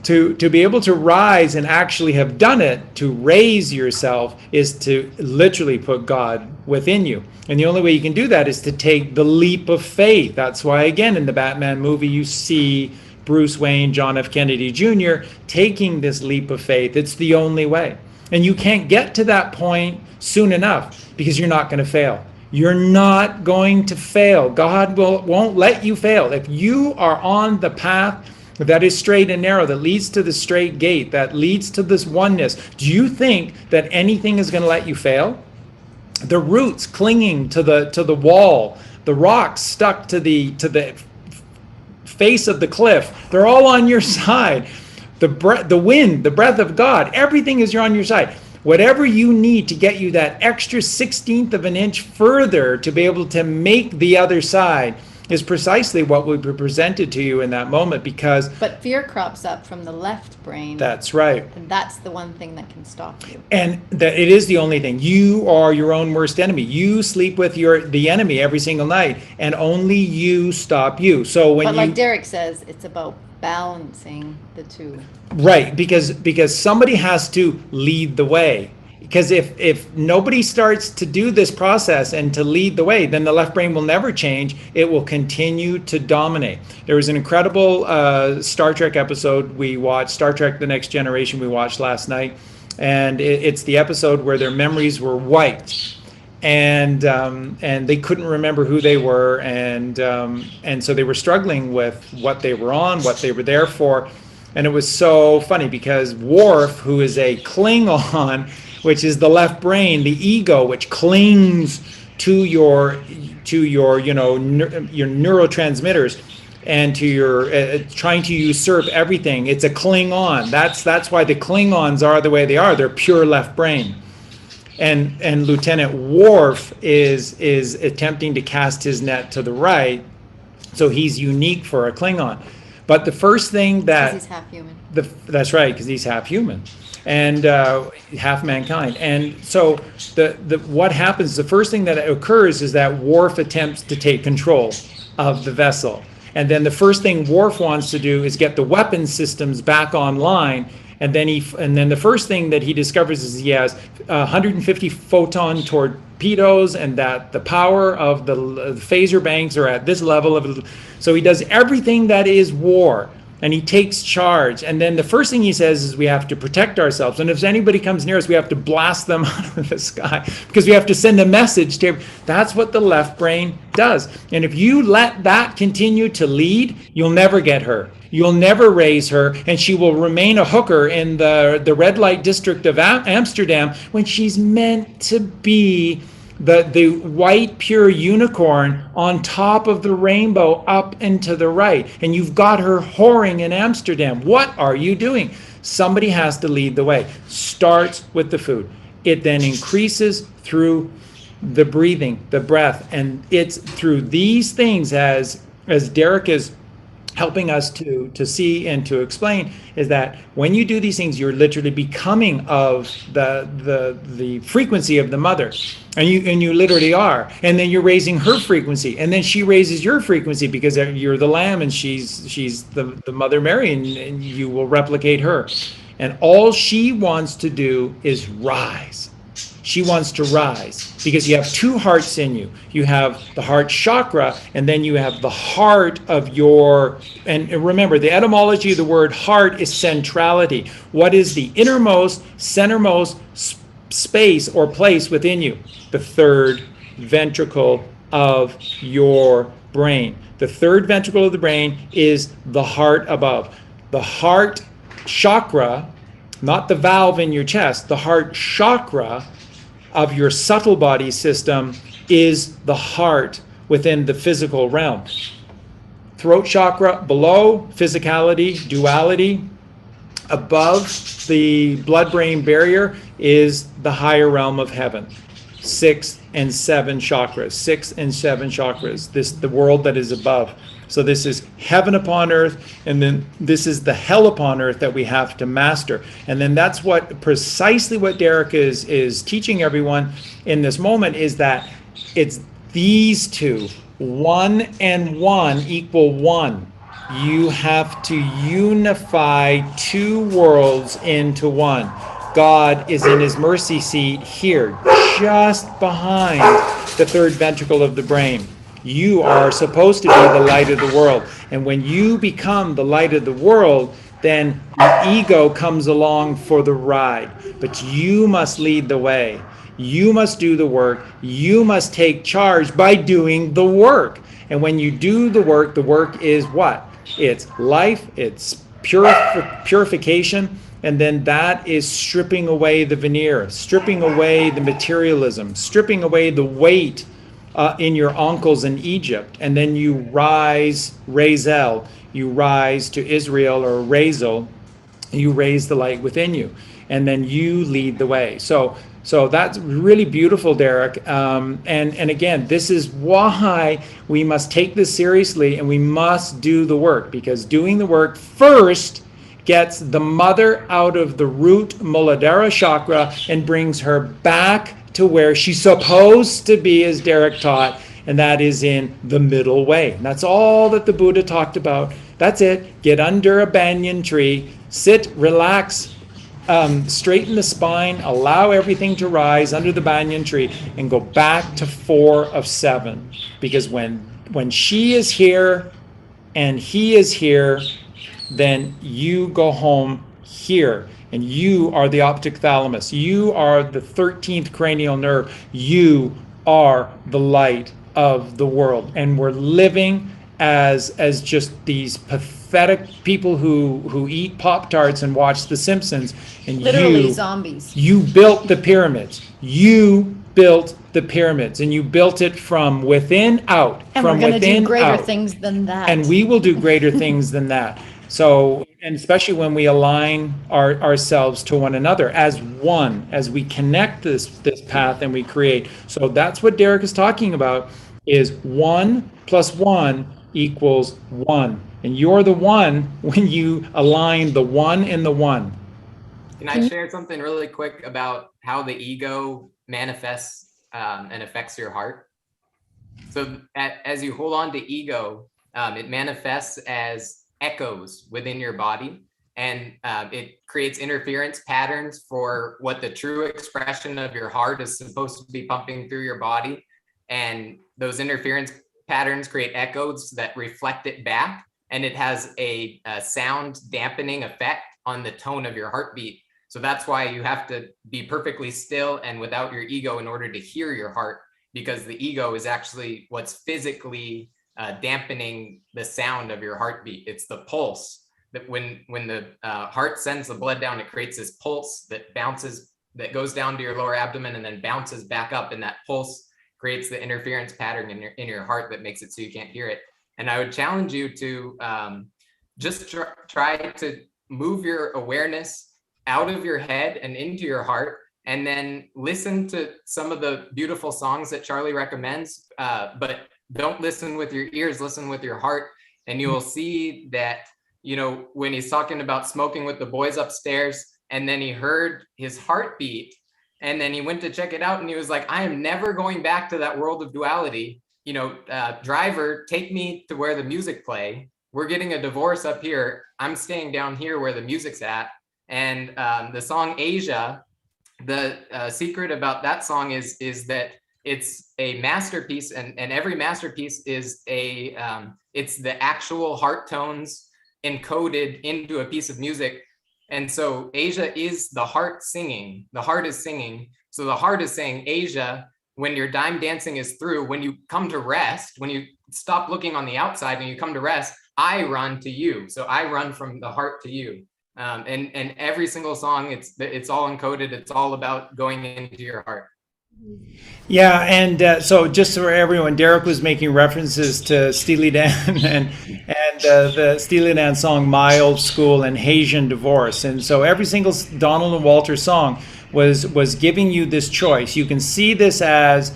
to be able to rise and actually have done it, to raise yourself, is to literally put God within you. And the only way you can do that is to take the leap of faith. That's why, again, in the Batman movie, you see Bruce Wayne, John F. Kennedy Jr. taking this leap of faith. It's the only way. And you can't get to that point soon enough, because you're not going to fail. You're not going to fail. God won't let you fail. If you are on the path that is straight and narrow, that leads to the straight gate, that leads to this oneness, do you think that anything is going to let you fail? The roots clinging to the wall, the rocks stuck to the face of the cliff, they're all on your side. The wind, the breath of God, everything is on your side. Whatever you need to get you that extra 1/16 of an inch further to be able to make the other side is precisely what will be presented to you in that moment, because But fear crops up from the left brain. that's right. And that's the one thing that can stop you. And that it is the only thing. You are your own worst enemy. You sleep with the enemy every single night, and only you stop you. So when But like Derek says, it's about balancing the two. Right, because somebody has to lead the way. Because if nobody starts to do this process and to lead the way, then the left brain will never change. It will continue to dominate. There was an incredible Star Trek episode we watched, Star Trek: The Next Generation, we watched last night, and it's the episode where their memories were wiped, and they couldn't remember who they were, and so they were struggling with what they were on, what they were there for. And it was so funny because Worf, who is a Klingon, which is the left brain, the ego, which clings to your your neurotransmitters and to your trying to usurp everything. It's a Klingon. That's why the Klingons are the way they are. They're pure left brain. And Lieutenant Worf is attempting to cast his net to the right, so he's unique for a Klingon. But the first thing that Because he's half human. that's right, because he's half human and half mankind. And so what happens, the first thing that occurs is that Worf attempts to take control of the vessel. And then the first thing Worf wants to do is get the weapon systems back online. And then the first thing that he discovers is he has 150 photon torpedoes, and that the power of the phaser banks are at this level of. So he does everything that is war, and he takes charge. And then the first thing he says is we have to protect ourselves. And if anybody comes near us, we have to blast them out of the sky, because we have to send a message to. That's what the left brain does. And if you let that continue to lead, you'll never get her. You'll never raise her, and she will remain a hooker in the red light district of Amsterdam when she's meant to be the white pure unicorn on top of the rainbow up and to the right. And you've got her whoring in Amsterdam. What are you doing? Somebody has to lead the way. Starts with the food. It then increases through the breathing, the breath, and it's through these things, as Derek is helping us to see and to explain, is that when you do these things, you're literally becoming of the frequency of the mother, and you literally are. And then you're raising her frequency, and then she raises your frequency, because you're the lamb and she's the Mother Mary, and you will replicate her. And all she wants to do is rise. She wants to rise, because you have two hearts in you. You have the heart chakra, and then you have the heart of your, and remember, the etymology of the word heart is centrality. What is the innermost, centermost space or place within you? The third ventricle of your brain. The third ventricle of the brain is the heart above. The heart chakra, not the valve in your chest, the heart chakra of your subtle body system is the heart within the physical realm. Throat chakra below, physicality, duality. Above the blood-brain barrier is the higher realm of heaven. 6 and 7 chakras, 6 and 7 chakras, the world that is above. So this is heaven upon earth, and then this is the hell upon earth that we have to master. And then that's precisely what Derek is teaching everyone in this moment, is that it's these two, 1 and 1 equal 1. You have to unify two worlds into one. God is in his mercy seat here, just behind the third ventricle of the brain. You are supposed to be the light of the world. And when you become the light of the world, then the ego comes along for the ride. But you must lead the way. You must do the work. You must take charge by doing the work. And when you do the work is what? It's life, it's purification, and then that is stripping away the veneer, stripping away the materialism, stripping away the weight in your uncles in Egypt. And then you rise, Razel, you rise to Israel, or Razel, you raise the light within you, and then you lead the way. So that's really beautiful, Derek. And again, this is why we must take this seriously, and we must do the work, because doing the work first gets the mother out of the root Muladhara chakra and brings her back to where she's supposed to be, as Derek taught, and that is in the middle way. And that's all that the Buddha talked about. That's it. Get under a banyan tree, sit, relax, straighten the spine, allow everything to rise under the banyan tree, and go back to 4 of 7. Because when she is here and he is here, then you go home here. And you are the optic thalamus. You are the 13th cranial nerve. You are the light of the world. And we're living as just these pathetic people who eat Pop-Tarts and watch The Simpsons. And literally zombies. You built the pyramids. You built the pyramids, and you built it from within out. And from we're going to do greater out. things than that. And we will do greater things than that. So, and especially when we align ourselves to one another as one, as we connect this path and we create. So that's what Derek is talking about, is 1 + 1 = 1. And you're the one when you align the one in the one. Can I share something really quick about how the ego manifests and affects your heart? So as you hold on to ego, it manifests as echoes within your body, and it creates interference patterns for what the true expression of your heart is supposed to be pumping through your body. And those interference patterns create echoes that reflect it back, and it has a sound dampening effect on the tone of your heartbeat. So that's why you have to be perfectly still and without your ego in order to hear your heart, because the ego is actually what's physically dampening the sound of your heartbeat. It's the pulse that when the heart sends the blood down, it creates this pulse that bounces, that goes down to your lower abdomen and then bounces back up, and that pulse creates the interference pattern in your heart that makes it so you can't hear it. And I would challenge you to just try to move your awareness out of your head and into your heart, and then listen to some of the beautiful songs that Charlie recommends, but don't listen with your ears, listen with your heart. And you will see that, when he's talking about smoking with the boys upstairs, and then he heard his heartbeat, and then he went to check it out, and he was like, I am never going back to that world of duality. Driver, take me to where the music play. We're getting a divorce up here. I'm staying down here where the music's at. And the song Asia, the secret about that song is that it's a masterpiece, and every masterpiece is it's the actual heart tones encoded into a piece of music. And so Asia is the heart singing. The heart is singing. So the heart is saying, Asia, when your dime dancing is through, when you come to rest, when you stop looking on the outside and you come to rest, I run to you. So I run from the heart to you. And every single song, it's all encoded. It's all about going into your heart. Yeah, and so just for everyone, Derek was making references to Steely Dan and the Steely Dan song "My Old School" and "Haitian Divorce," and so every single Donald and Walter song was giving you this choice. You can see this as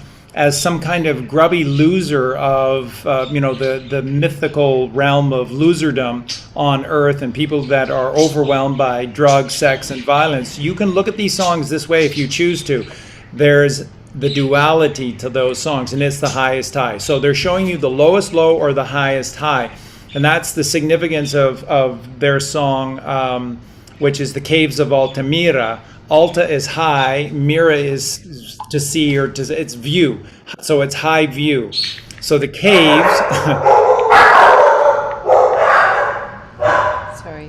some kind of grubby loser of the mythical realm of loserdom on earth, and people that are overwhelmed by drugs, sex, and violence. You can look at these songs this way if you choose to. There's the duality to those songs, and it's the highest high. So they're showing you the lowest low or the highest high, and that's the significance of their song, which is the Caves of Altamira. Alta is high, Mira is to see, or it's view. So it's high view. So the caves. Sorry.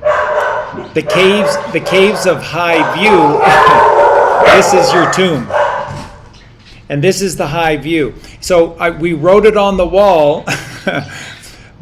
The caves of high view. This is your tomb. And this is the high view. So we wrote it on the wall.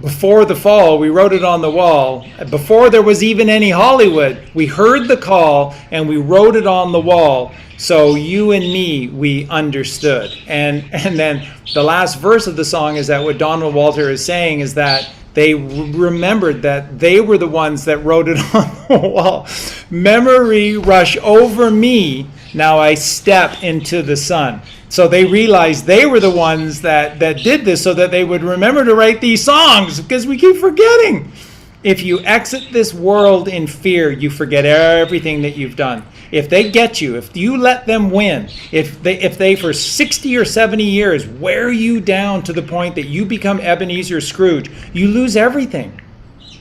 Before the fall, we wrote it on the wall. Before there was even any Hollywood, we heard the call and we wrote it on the wall. So you and me, we understood. And then the last verse of the song is that what Donald Walter is saying is that they remembered that they were the ones that wrote it on the wall. Memory rush over me, now I step into the sun. So they realized they were the ones that did this so that they would remember to write these songs, because we keep forgetting. If you exit this world in fear, you forget everything that you've done. If they get you, if you let them win, if they for 60 or 70 years wear you down to the point that you become Ebenezer Scrooge, you lose everything.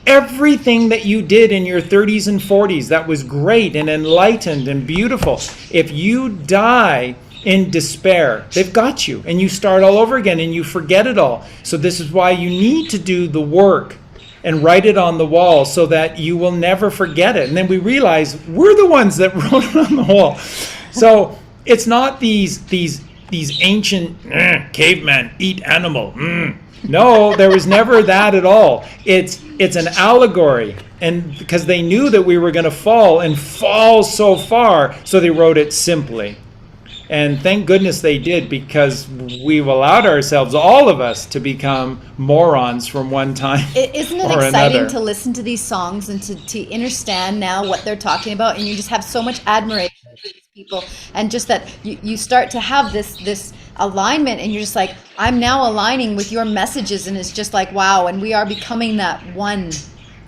Everything that you did in your 30s and 40s that was great and enlightened and beautiful, if you die in despair, they've got you, and you start all over again and you forget it all. So this is why you need to do the work and write it on the wall so that you will never forget it. And then we realize we're the ones that wrote it on the wall. So it's not these ancient cavemen eat animal. No, there was never that at all. It's an allegory, and because they knew that we were going to fall and fall so far, so they wrote it simply. And thank goodness they did, because we've allowed ourselves, all of us, to become morons from one time Isn't it or exciting another. to listen to these songs and to understand now what they're talking about, and you just have so much admiration for these people, and just that you start to have this alignment, and you're just like, I'm now aligning with your messages, and it's just like, wow, and we are becoming that one,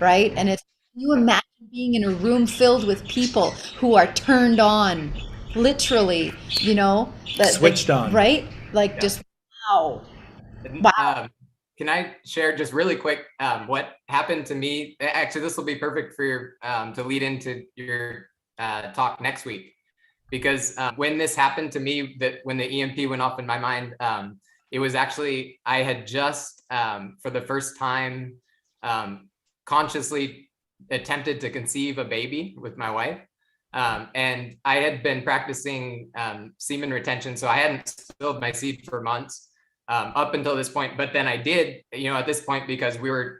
right? And it's, can you imagine being in a room filled with people who are turned on, literally, Switched on. right? Like, just wow. Can I share just really quick what happened to me? Actually, this will be perfect for your to lead into your talk next week, because when this happened to me, that when the EMP went off in my mind, it was actually, I had just for the first time consciously attempted to conceive a baby with my wife. And I had been practicing semen retention, so I hadn't spilled my seed for months up until this point. But then I did, at this point, because we were,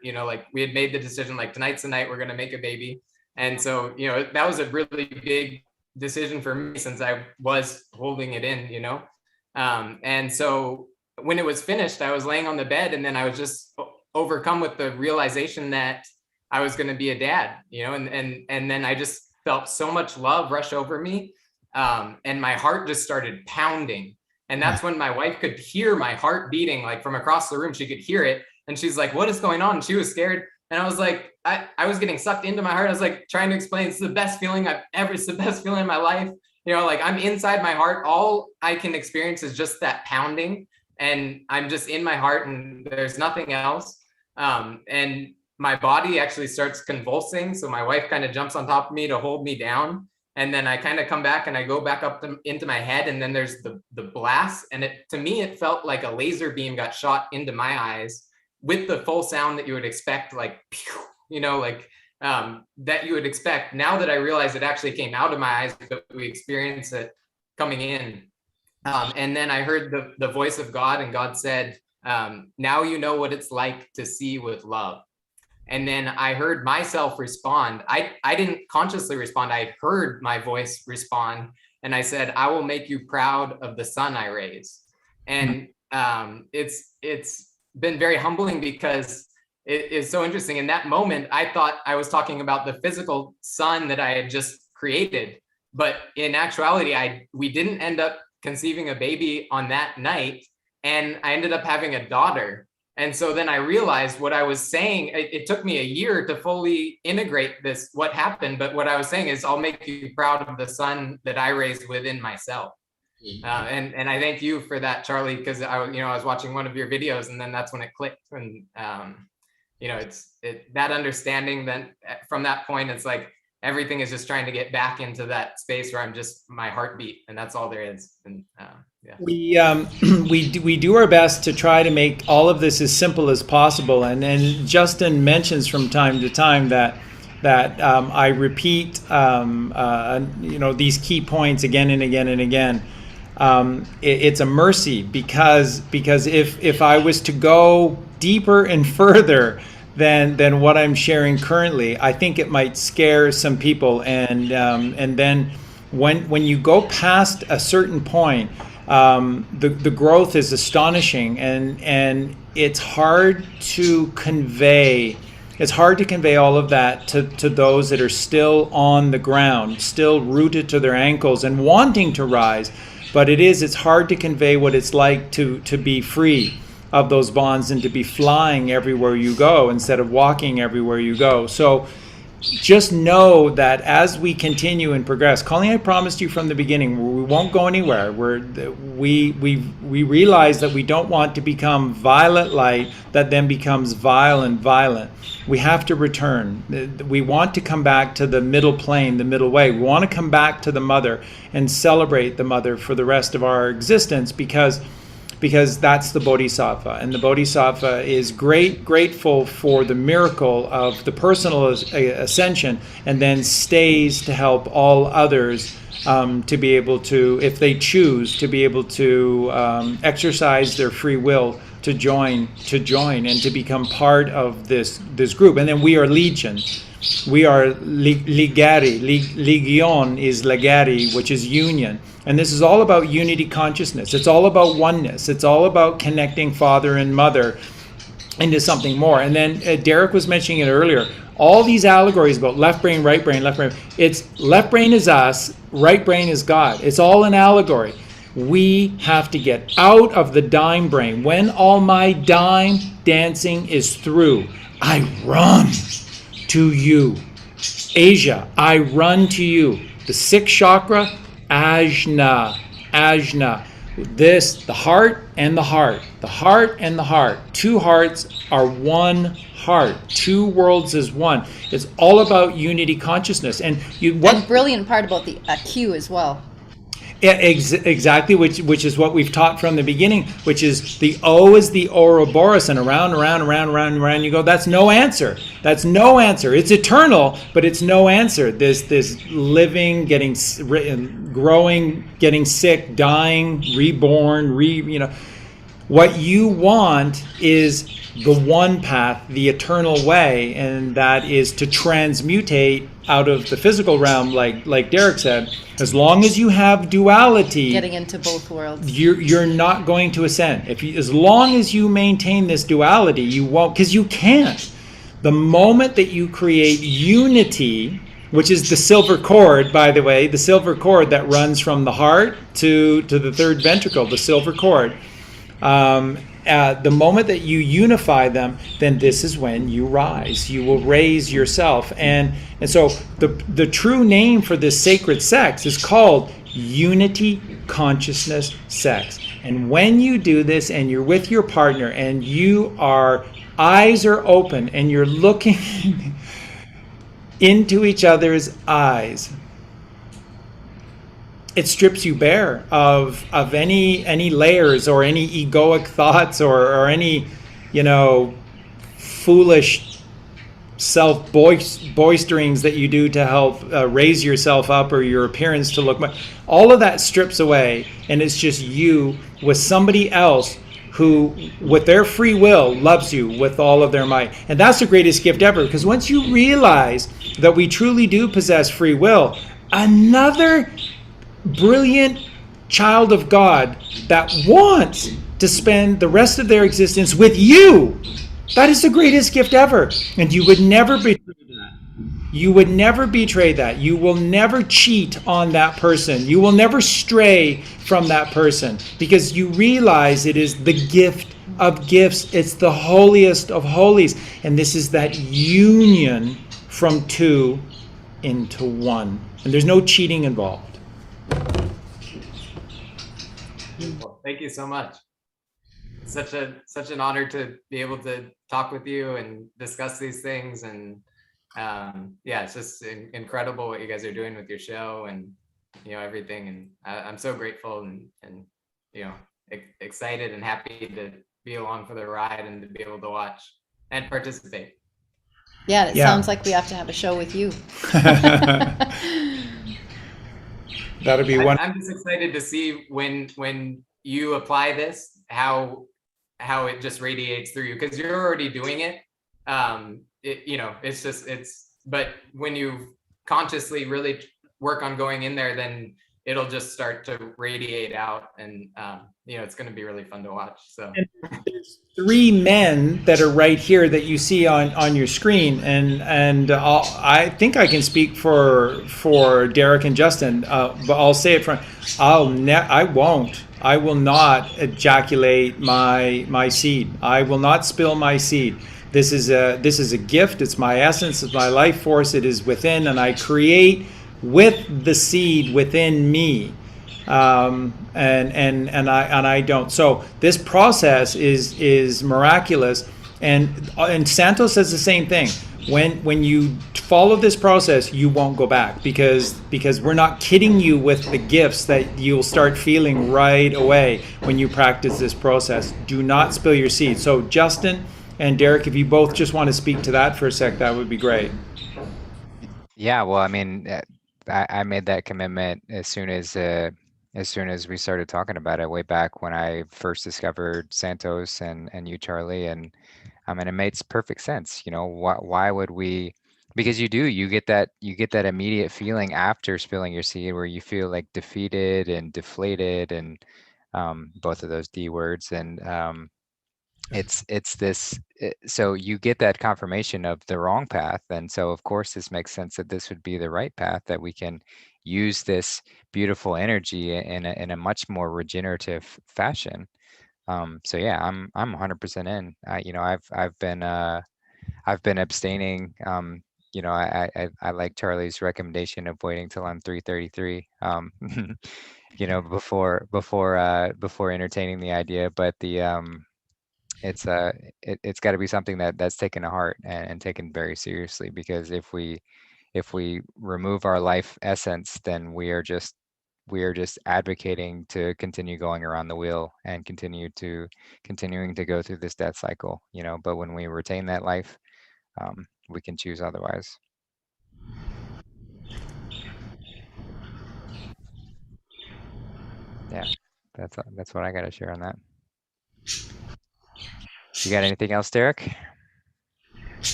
we had made the decision, like, tonight's the night we're going to make a baby. And so, that was a really big decision for me, since I was holding it in, and so when it was finished, I was laying on the bed, and then I was just overcome with the realization that I was going to be a dad, and then I just felt so much love rush over me, and my heart just started pounding. And that's when my wife could hear my heart beating, like from across the room. She could hear it, and she's like, "What is going on?" And she was scared, and I was like, I was getting sucked into my heart. I was like trying to explain, it's the best feeling it's the best feeling in my life. Like, I'm inside my heart. All I can experience is just that pounding, and I'm just in my heart, and there's nothing else. And my body actually starts convulsing. So my wife kind of jumps on top of me to hold me down. And then I kind of come back and I go back up into my head. And then there's the blast. And to me, it felt like a laser beam got shot into my eyes with the full sound that you would expect, like, pew, that you would expect. Now that I realize it actually came out of my eyes, but we experienced it coming in. And then I heard the voice of God, and God said, now you know what it's like to see with love. And then I heard myself respond. I didn't consciously respond. I heard my voice respond. And I said, I will make you proud of the son I raise. And it's been very humbling, because it is so interesting. In that moment, I thought I was talking about the physical son that I had just created. But in actuality, we didn't end up conceiving a baby on that night. And I ended up having a daughter. And so then I realized what I was saying. It took me a year to fully integrate what happened. But what I was saying is, I'll make you proud of the son that I raised within myself. And I thank you for that, Charlie, because I was watching one of your videos, and then that's when it clicked. And it's that understanding. Then from that point, it's like everything is just trying to get back into that space where I'm just my heartbeat, and that's all there is. And yeah. We do our best to try to make all of this as simple as possible, and Justin mentions from time to time that I repeat these key points again and again and again. it's a mercy, because if I was to go deeper and further than what I'm sharing currently, I think it might scare some people. And then when you go past a certain point, the growth is astonishing, and it's hard to convey. It's hard to convey all of that to those that are still on the ground, still rooted to their ankles and wanting to rise. But it's hard to convey what it's like to be free of those bonds and to be flying everywhere you go instead of walking everywhere you go. So just know that as we continue and progress, Colleen, I promised you from the beginning, we won't go anywhere. We realize that we don't want to become violet light that then becomes vile and violent. We have to return. We want to come back to the middle plane, the middle way. We want to come back to the mother and celebrate the mother for the rest of our existence, because that's the Bodhisattva. And the Bodhisattva is grateful for the miracle of the personal ascension, and then stays to help all others to be able to, if they choose, to be able to exercise their free will to join and to become part of this group. And then we are legion. We are ligari. Legion is legari, which is union. And this is all about unity consciousness. It's all about oneness. It's all about connecting father and mother into something more. And then Derek was mentioning it earlier. All these allegories about left brain, right brain, left brain. It's left brain is us, right brain is God. It's all an allegory. We have to get out of the dime brain. When all my dime dancing is through, I run to you. Asia, I run to you. The sixth chakra, Ajna. This, the heart and the heart. The heart and the heart. Two hearts are one heart. Two worlds is one. It's all about unity consciousness. And one brilliant part about the Q as well. Yeah, exactly, which is what we've taught from the beginning, which is the O is the Ouroboros, and around you go. That's no answer. That's no answer. It's eternal, but it's no answer. This living, growing, getting sick, dying, reborn, What you want is the one path, the eternal way, and that is to transmutate out of the physical realm, like Derek said. As long as you have duality, getting into both worlds, you're not going to ascend. As long as you maintain this duality, you won't, because you can't. The moment that you create unity, which is the silver cord, by the way, the silver cord that runs from the heart to the third ventricle, the silver cord. The moment that you unify them, then this is when you rise. You will raise yourself. And so the true name for this sacred sex is called Unity Consciousness Sex. And when you do this and you're with your partner and eyes are open and you're looking into each other's eyes, it strips you bare of any layers or any egoic thoughts or any foolish self-boisterings that you do to help raise yourself up or your appearance to look. All of that strips away, and it's just you with somebody else who, with their free will, loves you with all of their might. And that's the greatest gift ever, because once you realize that we truly do possess free will, another brilliant child of God that wants to spend the rest of their existence with you. That is the greatest gift ever. And you would never betray that. You would never betray that. You will never cheat on that person. You will never stray from that person, because you realize it is the gift of gifts. It's the holiest of holies. And this is that union from two into one. And there's no cheating involved. Well, thank you so much. It's such an honor to be able to talk with you and discuss these things. And it's just incredible what you guys are doing with your show and everything. And I'm so grateful and excited and happy to be along for the ride and to be able to watch and participate. Yeah, it sounds like we have to have a show with you. That'll be one. I'm just excited to see when you apply this, how it just radiates through you, because you're already doing it. But when you consciously really work on going in there, then it'll just start to radiate out, and it's going to be really fun to watch. So there's 3 men that are right here that you see on your screen, and I think I can speak for Derek and Justin, but I'll say it from I will not ejaculate my seed. I will not spill my seed. This is a gift. It's my essence. It's my life force. It is within, and I create with the seed within me, and I don't. So this process is miraculous, and Santos says the same thing. When you follow this process, you won't go back, because we're not kidding you with the gifts that you'll start feeling right away when you practice this process. Do not spill your seed. So Justin and Derek, if you both just want to speak to that for a sec, that would be great. Yeah, well, I mean, I made that commitment as soon as we started talking about it, way back when I first discovered Santos and you, Charlie, and I mean, it makes perfect sense. Why would we? Because you get that immediate feeling after spilling your seed, where you feel like defeated and deflated, and both of those D words, and it's this. So you get that confirmation of the wrong path, and so of course this makes sense that this would be the right path, that we can use this beautiful energy in a much more regenerative fashion. So yeah, I'm 100% in. I've been abstaining. I like Charlie's recommendation of waiting till I'm 333. Before entertaining the idea, but it's got to be something that's taken to heart and taken very seriously, because if we remove our life essence, then we are just advocating to continue going around the wheel and continuing to go through this death cycle, but when we retain that life, we can choose otherwise. Yeah, that's what I got to share on that. You got anything else, Derek?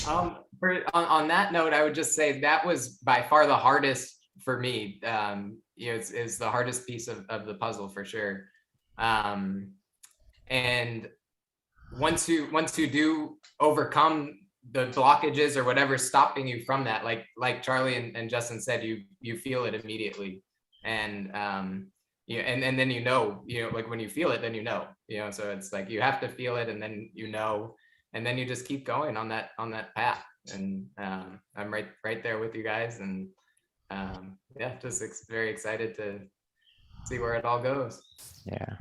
On that note, I would just say that was by far the hardest for me. Is the hardest piece of the puzzle for sure. And once you do overcome the blockages or whatever's stopping you from that, like Charlie and Justin said, you feel it immediately, and and then like when you feel it, then so it's like you have to feel it, and then and then you just keep going on that path, and I'm right there with you guys, and just very excited to see where it all goes. Yeah.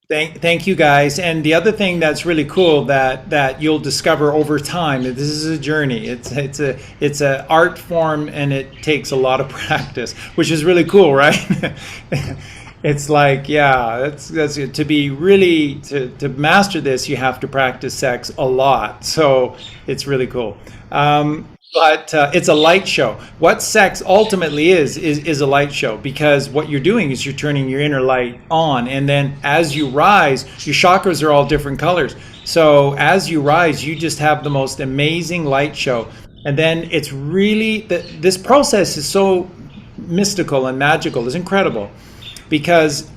Thank you, guys. And the other thing that's really cool that you'll discover over time, that this is a journey. It's a art form, and it takes a lot of practice, which is really cool, right? It's like, yeah, that's to be really to master this, you have to practice sex a lot. So it's really cool. But it's a light show. What sex ultimately is a light show, because what you're doing is you're turning your inner light on, and then as you rise, your chakras are all different colors. So as you rise, you just have the most amazing light show. And then it's really, this process is so mystical and magical. It's incredible, because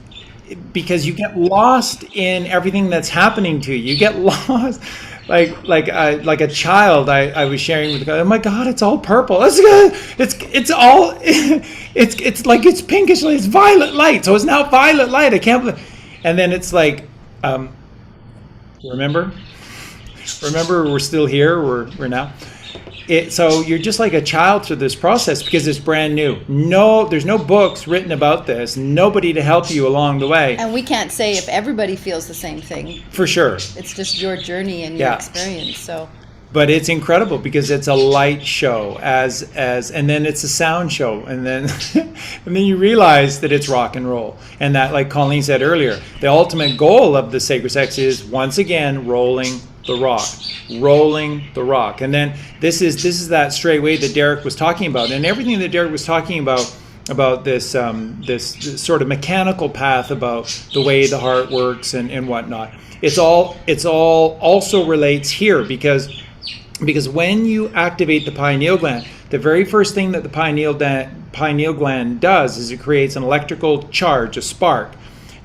you get lost in everything that's happening to you. You get lost. Like a child, I was sharing with the guy. Oh my God, it's all purple. It's all it's like it's pinkish. It's violet light. So it's now violet light. I can't believe. And then it's like, remember, we're still here. We're now. So you're just like a child through this process, because it's brand new. There's no books written about this. Nobody to help you along the way. And we can't say if everybody feels the same thing. For sure. It's just your journey and your experience. So. But it's incredible, because it's a light show and then it's a sound show, and then and then you realize that it's rock and roll, and that, like Colleen said earlier, the ultimate goal of the sacred sex is, once again, rolling the rock. And then this is that straight way that Derek was talking about, and everything that Derek was talking about this sort of mechanical path about the way the heart works and whatnot. It's all also relates here because when you activate the pineal gland, the very first thing that the pineal gland does is it creates an electrical charge, a spark.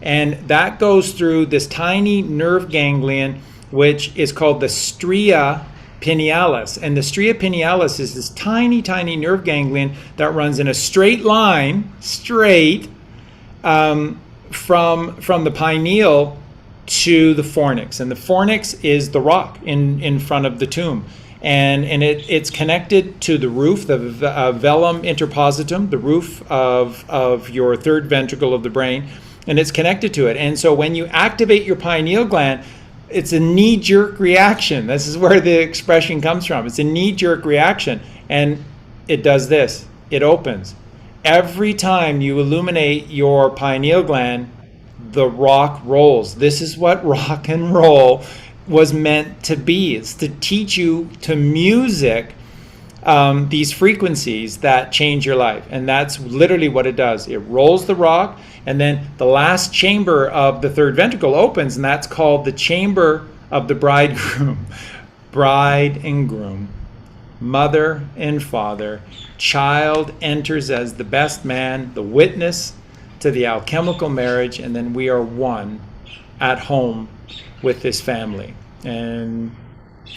And that goes through this tiny nerve ganglion, which is called the stria pinealis. And the stria pinealis is this tiny, tiny nerve ganglion that runs in a straight line, from the pineal to the fornix. And the fornix is the rock in front of the tomb. And it's connected to the roof, the velum interpositum, the roof of your third ventricle of the brain, and it's connected to it. And so when you activate your pineal gland, it's a knee-jerk reaction. This is where the expression comes from. It's a knee-jerk reaction, and it does this. It opens. Every time you illuminate your pineal gland, the rock rolls. This is what rock and roll was meant to be. It's to teach you to music these frequencies that change your life. And that's literally what it does. It rolls the rock, and then the last chamber of the third ventricle opens, and that's called the chamber of the bridegroom. Bride and groom, mother and father. Child enters as the best man, the witness to the alchemical marriage, and then we are one at home with this family. And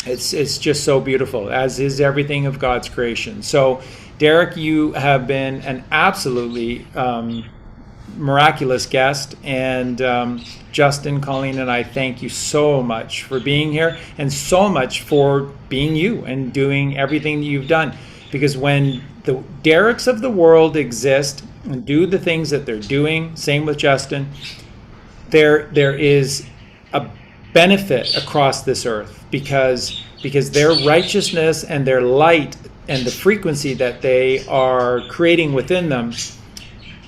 it's just so beautiful, as is everything of God's creation. So Derek, you have been an absolutely miraculous guest, and Justin, Colleen, and I thank you so much for being here, and so much for being you and doing everything that you've done. Because when the Dereks of the world exist and do the things that they're doing, same with Justin, there is a benefit across this earth, because their righteousness and their light and the frequency that they are creating within them,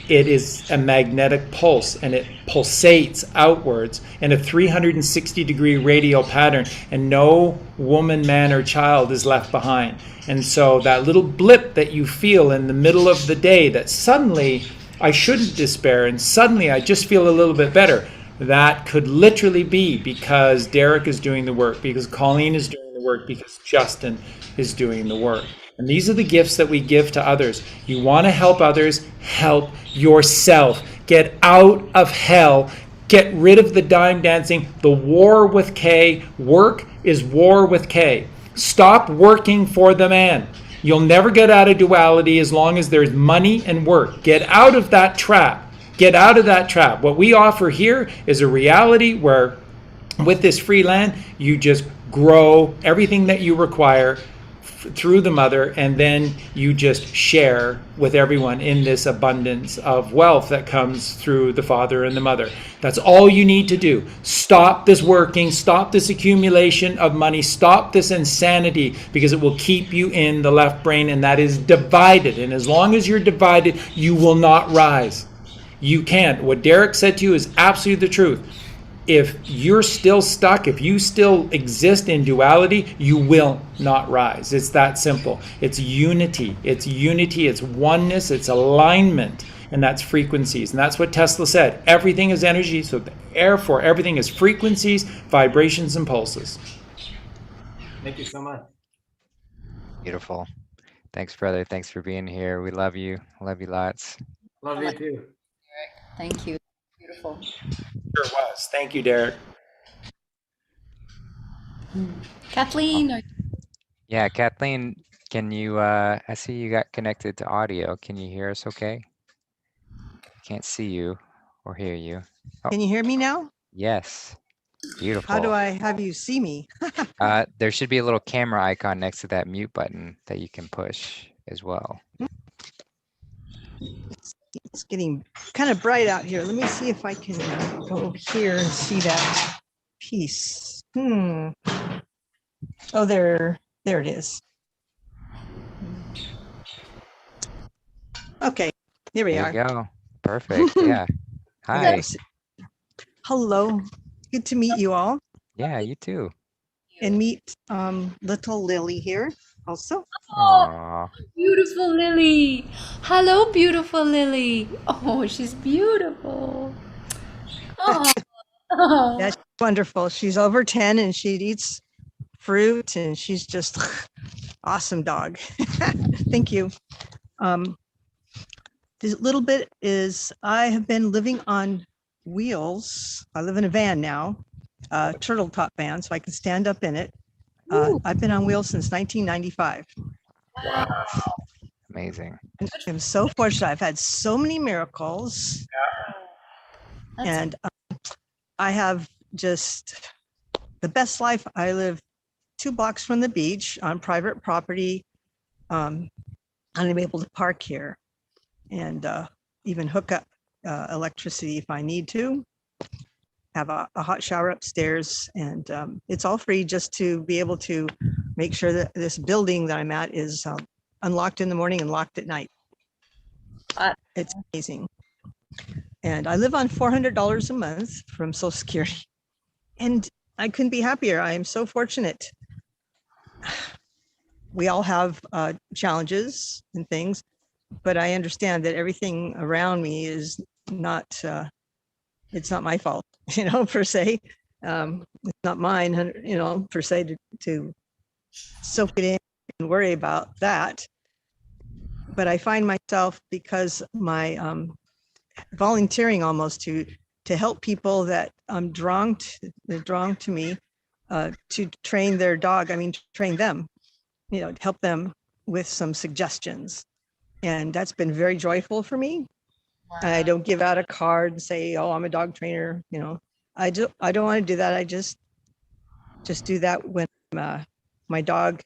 it is a magnetic pulse, and it pulsates outwards in a 360-degree radial pattern, and no woman, man, or child is left behind. And so that little blip that you feel in the middle of the day, that suddenly I shouldn't despair and suddenly I just feel a little bit better, that could literally be because Derek is doing the work, because Colleen is doing the work, because Justin is doing the work. And these are the gifts that we give to others. You want to help others, help yourself. Get out of hell. Get rid of the dime dancing, the war with K. Work is war with K. Stop working for the man. You'll never get out of duality as long as there's money and work. Get out of that trap. Get out of that trap. What we offer here is a reality where with this free land, you just grow everything that you require through the mother, and then you just share with everyone in this abundance of wealth that comes through the father and the mother. That's all you need to do. Stop this working, stop this accumulation of money, stop this insanity, because it will keep you in the left brain, and that is divided. And as long as you're divided, you will not rise. You can't. What Derek said to you is absolutely the truth. If you're still stuck, if you still exist in duality, you will not rise. It's that simple. It's unity. It's oneness, it's alignment, and that's frequencies. And that's what Tesla said. Everything is energy, so therefore everything is frequencies, vibrations, and pulses. Thank you so much. Beautiful. Thanks, brother. Thanks for being here. We love you. Love you lots. Love you too. Thank you. Beautiful. Sure was. Thank you, Derek. Kathleen. Yeah, Kathleen, can you, I see you got connected to audio. Can you hear us okay? Can't see you or hear you. Oh, Can you hear me now? yes. Beautiful. How do I have you see me? There should be a little camera icon next to that mute button that you can push as well. It's getting kind of bright out here. Let me see if I can go over here and see that piece. Oh, there it is. Okay, here we There are. you go. Perfect. Yeah. Hi. Hello. Good to meet you all Yeah, you too. and meet little Lily here. also. Aw. Beautiful Lily. Hello, beautiful Lily. Oh, she's beautiful. Oh. Yeah, she's wonderful. She's over 10 and she eats fruit and she's just awesome dog. Thank you. This little bit is I have been living on wheels. I live in a van now, turtle top van, so I can stand up in it. I've been on wheels since 1995. Wow. Amazing. And I'm so fortunate. I've had so many miracles. And I have just the best life. I live 2 blocks from the beach on private property. And I'm able to park here and even hook up electricity if I need to. Have a hot shower upstairs, and it's all free just to be able to make sure that this building that I'm at is unlocked in the morning and locked at night. It's amazing. And I live on $400 a month from Social Security, and I couldn't be happier. I am so fortunate. We all have challenges and things, but I understand that everything around me is not, it's not my fault, per se. It's not mine, per se, to soak it in and worry about that. But I find myself, because my volunteering almost to help people that I'm drawn to me, to train their dog. Train them, to help them with some suggestions. And that's been very joyful for me. Wow. I don't give out a card and say, oh, I'm a dog trainer. I don't want to do that. I just do that when my dog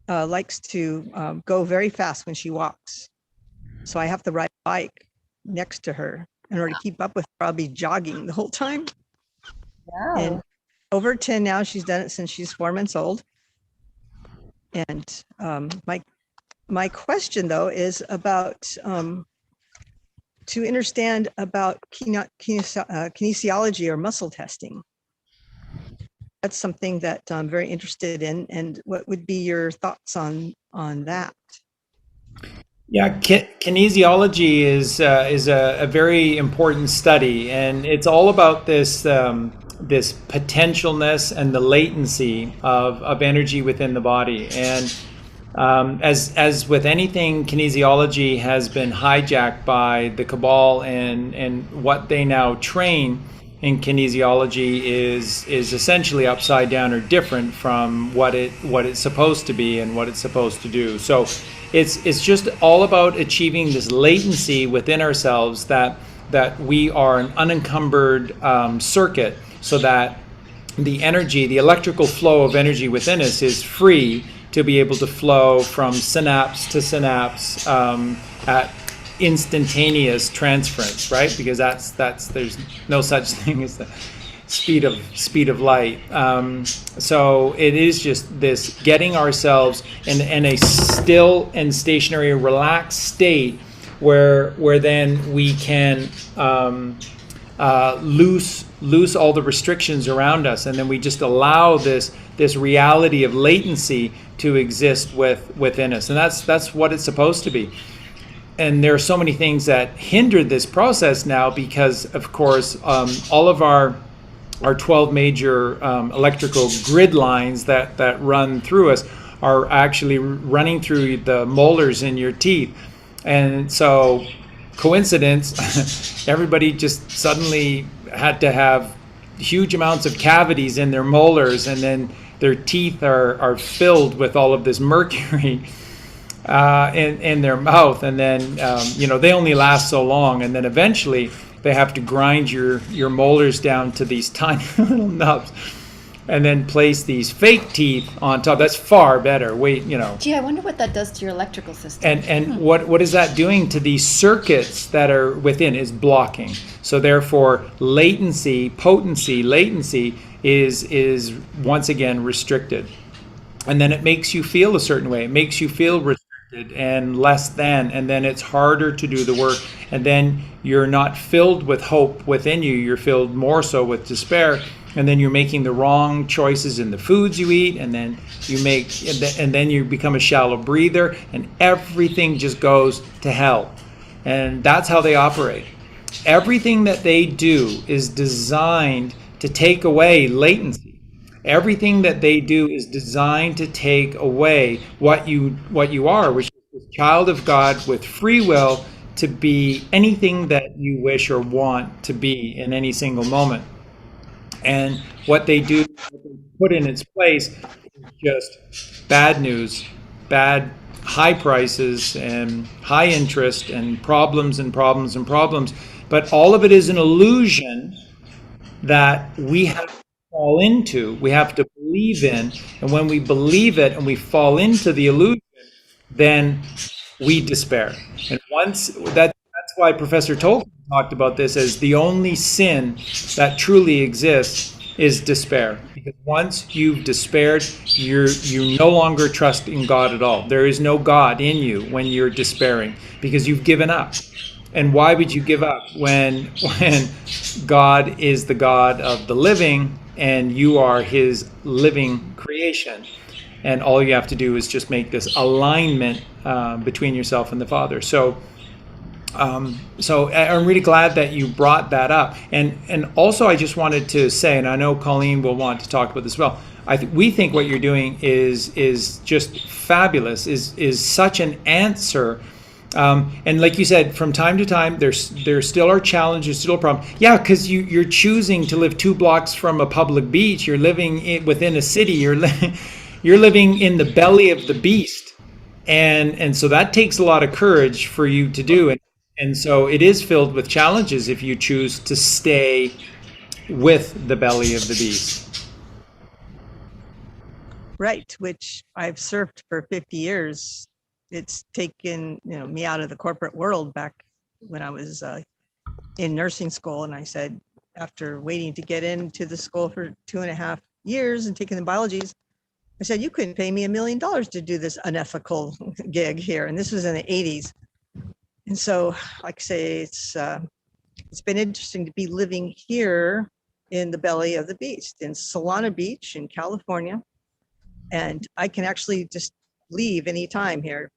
likes to go very fast when she walks. So I have to ride a bike next to her in order to keep up with her. I'll be jogging the whole time. Wow. And over 10 now, she's done it since she's 4 months old. And my question, though, is about to understand about kinesiology or muscle testing. That's something that I'm very interested in. And what would be your thoughts on that? Yeah, kinesiology is a very important study, and it's all about this this potentialness and the latency of energy within the body. And as with anything, kinesiology has been hijacked by the cabal, and what they now train in kinesiology is essentially upside down or different from what it's supposed to be and what it's supposed to do. So it's just all about achieving this latency within ourselves, that we are an unencumbered circuit, so that the energy, the electrical flow of energy within us is free to be able to flow from synapse to synapse at instantaneous transference, right? Because that's there's no such thing as the speed of light. So it is just this getting ourselves in a still and stationary, relaxed state where then we can loose all the restrictions around us, and then we just allow this reality of latency to exist within us, and that's what it's supposed to be. And there are so many things that hinder this process now, because of course all of our 12 major electrical grid lines that run through us are actually running through the molars in your teeth. And so coincidence, everybody just suddenly had to have huge amounts of cavities in their molars, and then their teeth are filled with all of this mercury in their mouth, and then they only last so long, and then eventually they have to grind your molars down to these tiny little nubs, and then place these fake teeth on top. That's far better. Gee, I wonder what that does to your electrical system. And what is that doing to these circuits that are within? Is blocking. So therefore, potency, latency is once again restricted, and then it makes you feel a certain way. It makes you feel restricted and less than, and then it's harder to do the work, and then you're not filled with hope within you. You're filled more so with despair, and then you're making the wrong choices in the foods you eat, and then you become a shallow breather, and everything just goes to hell. And that's how they operate. Everything that they do is designed to take away latency. Everything that they do is designed to take away what you are, which is a child of God with free will to be anything that you wish or want to be in any single moment. And what they do, what they put in its place, is just bad news, bad high prices and high interest and problems and problems and problems. But all of it is an illusion that we have to fall into, we have to believe in. And when we believe it and we fall into the illusion, then we despair. And that's why Professor Tolkien talked about this as the only sin that truly exists is despair. Because once you've despaired, you no longer trust in God at all. There is no God in you when you're despairing, because you've given up. And why would you give up when God is the God of the living and you are his living creation? And all you have to do is just make this alignment between yourself and the Father. So I'm really glad that you brought that up. And also I just wanted to say, and I know Colleen will want to talk about this as well, we think what you're doing is just fabulous, is such an answer. And like you said, from time to time, there still are challenges, still a problem. Yeah, because you're choosing to live 2 blocks from a public beach. You're living within a city. You're living in the belly of the beast. And so that takes a lot of courage for you to do. And so it is filled with challenges if you choose to stay with the belly of the beast. Right, which I've served for 50 years. It's taken me out of the corporate world back when I was in nursing school. And I said, after waiting to get into the school for 2.5 years and taking the biologies, I said, you couldn't pay me $1 million to do this unethical gig here. And this was in the 80s. And so, like I say, it's been interesting to be living here in the belly of the beast in Solana Beach in California. And I can actually just leave anytime here.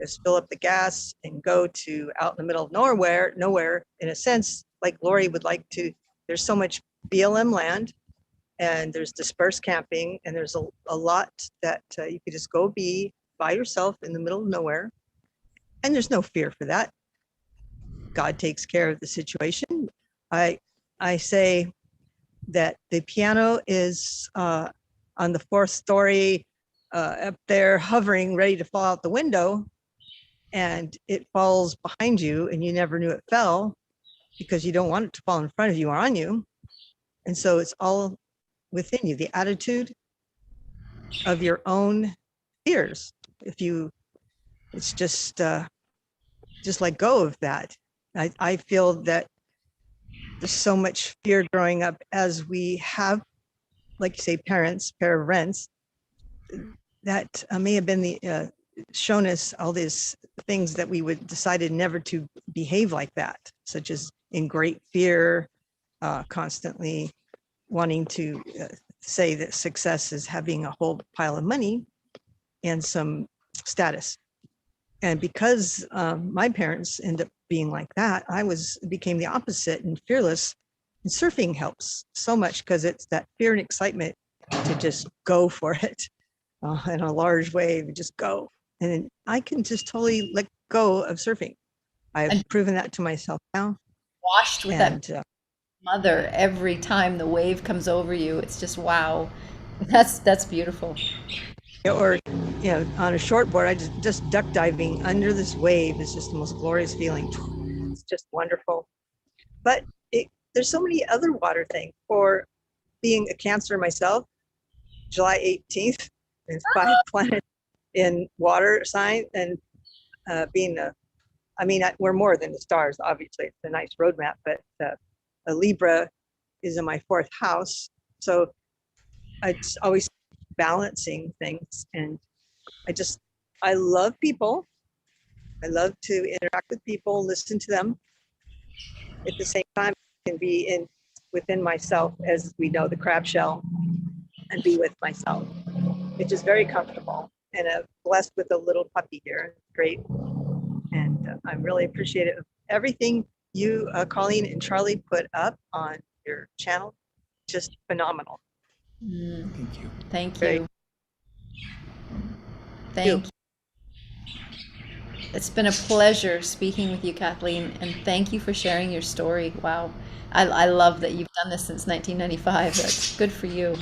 Just fill up the gas and go to out in the middle of nowhere, in a sense, like Lori would like to. There's so much BLM land, and there's dispersed camping, and there's a lot that you could just go be by yourself in the middle of nowhere. And there's no fear for that. God takes care of the situation. I say that the piano is on the 4th story up there hovering, ready to fall out the window, and it falls behind you and you never knew it fell because you don't want it to fall in front of you or on you. And so it's all within you, the attitude of your own fears. It's just let go of that. I feel that there's so much fear growing up as we have, like you say, parents, that may have been shown us all these things that we would decided never to behave like that, such as in great fear, constantly wanting to say that success is having a whole pile of money and some status. And because my parents ended up being like that, I became the opposite and fearless. And surfing helps so much because it's that fear and excitement to just go for it in a large wave, just go. And I can just totally let go of surfing. I've proven that to myself now. Washed with that mother every time the wave comes over you. It's just, wow. That's beautiful. Or, on a shortboard, I just duck diving under this wave is just the most glorious feeling. It's just wonderful. But there's so many other water things. For being a Cancer myself, July 18th, and 5 planets in water sign, and we're more than the stars, obviously. It's a nice roadmap, but a Libra is in my 4th house. So it's always balancing things. And I love people. I love to interact with people, listen to them. At the same time, I can be in within myself, as we know, the crab shell, and be with myself, which is very comfortable. And blessed with a little puppy here. It's great. And I'm really appreciative of everything you, Colleen and Charlie, put up on your channel. Just phenomenal. Thank you. Thank Very- you. Thank you. It's been a pleasure speaking with you, Kathleen, and thank you for sharing your story. Wow. I love that you've done this since 1995. That's good for you.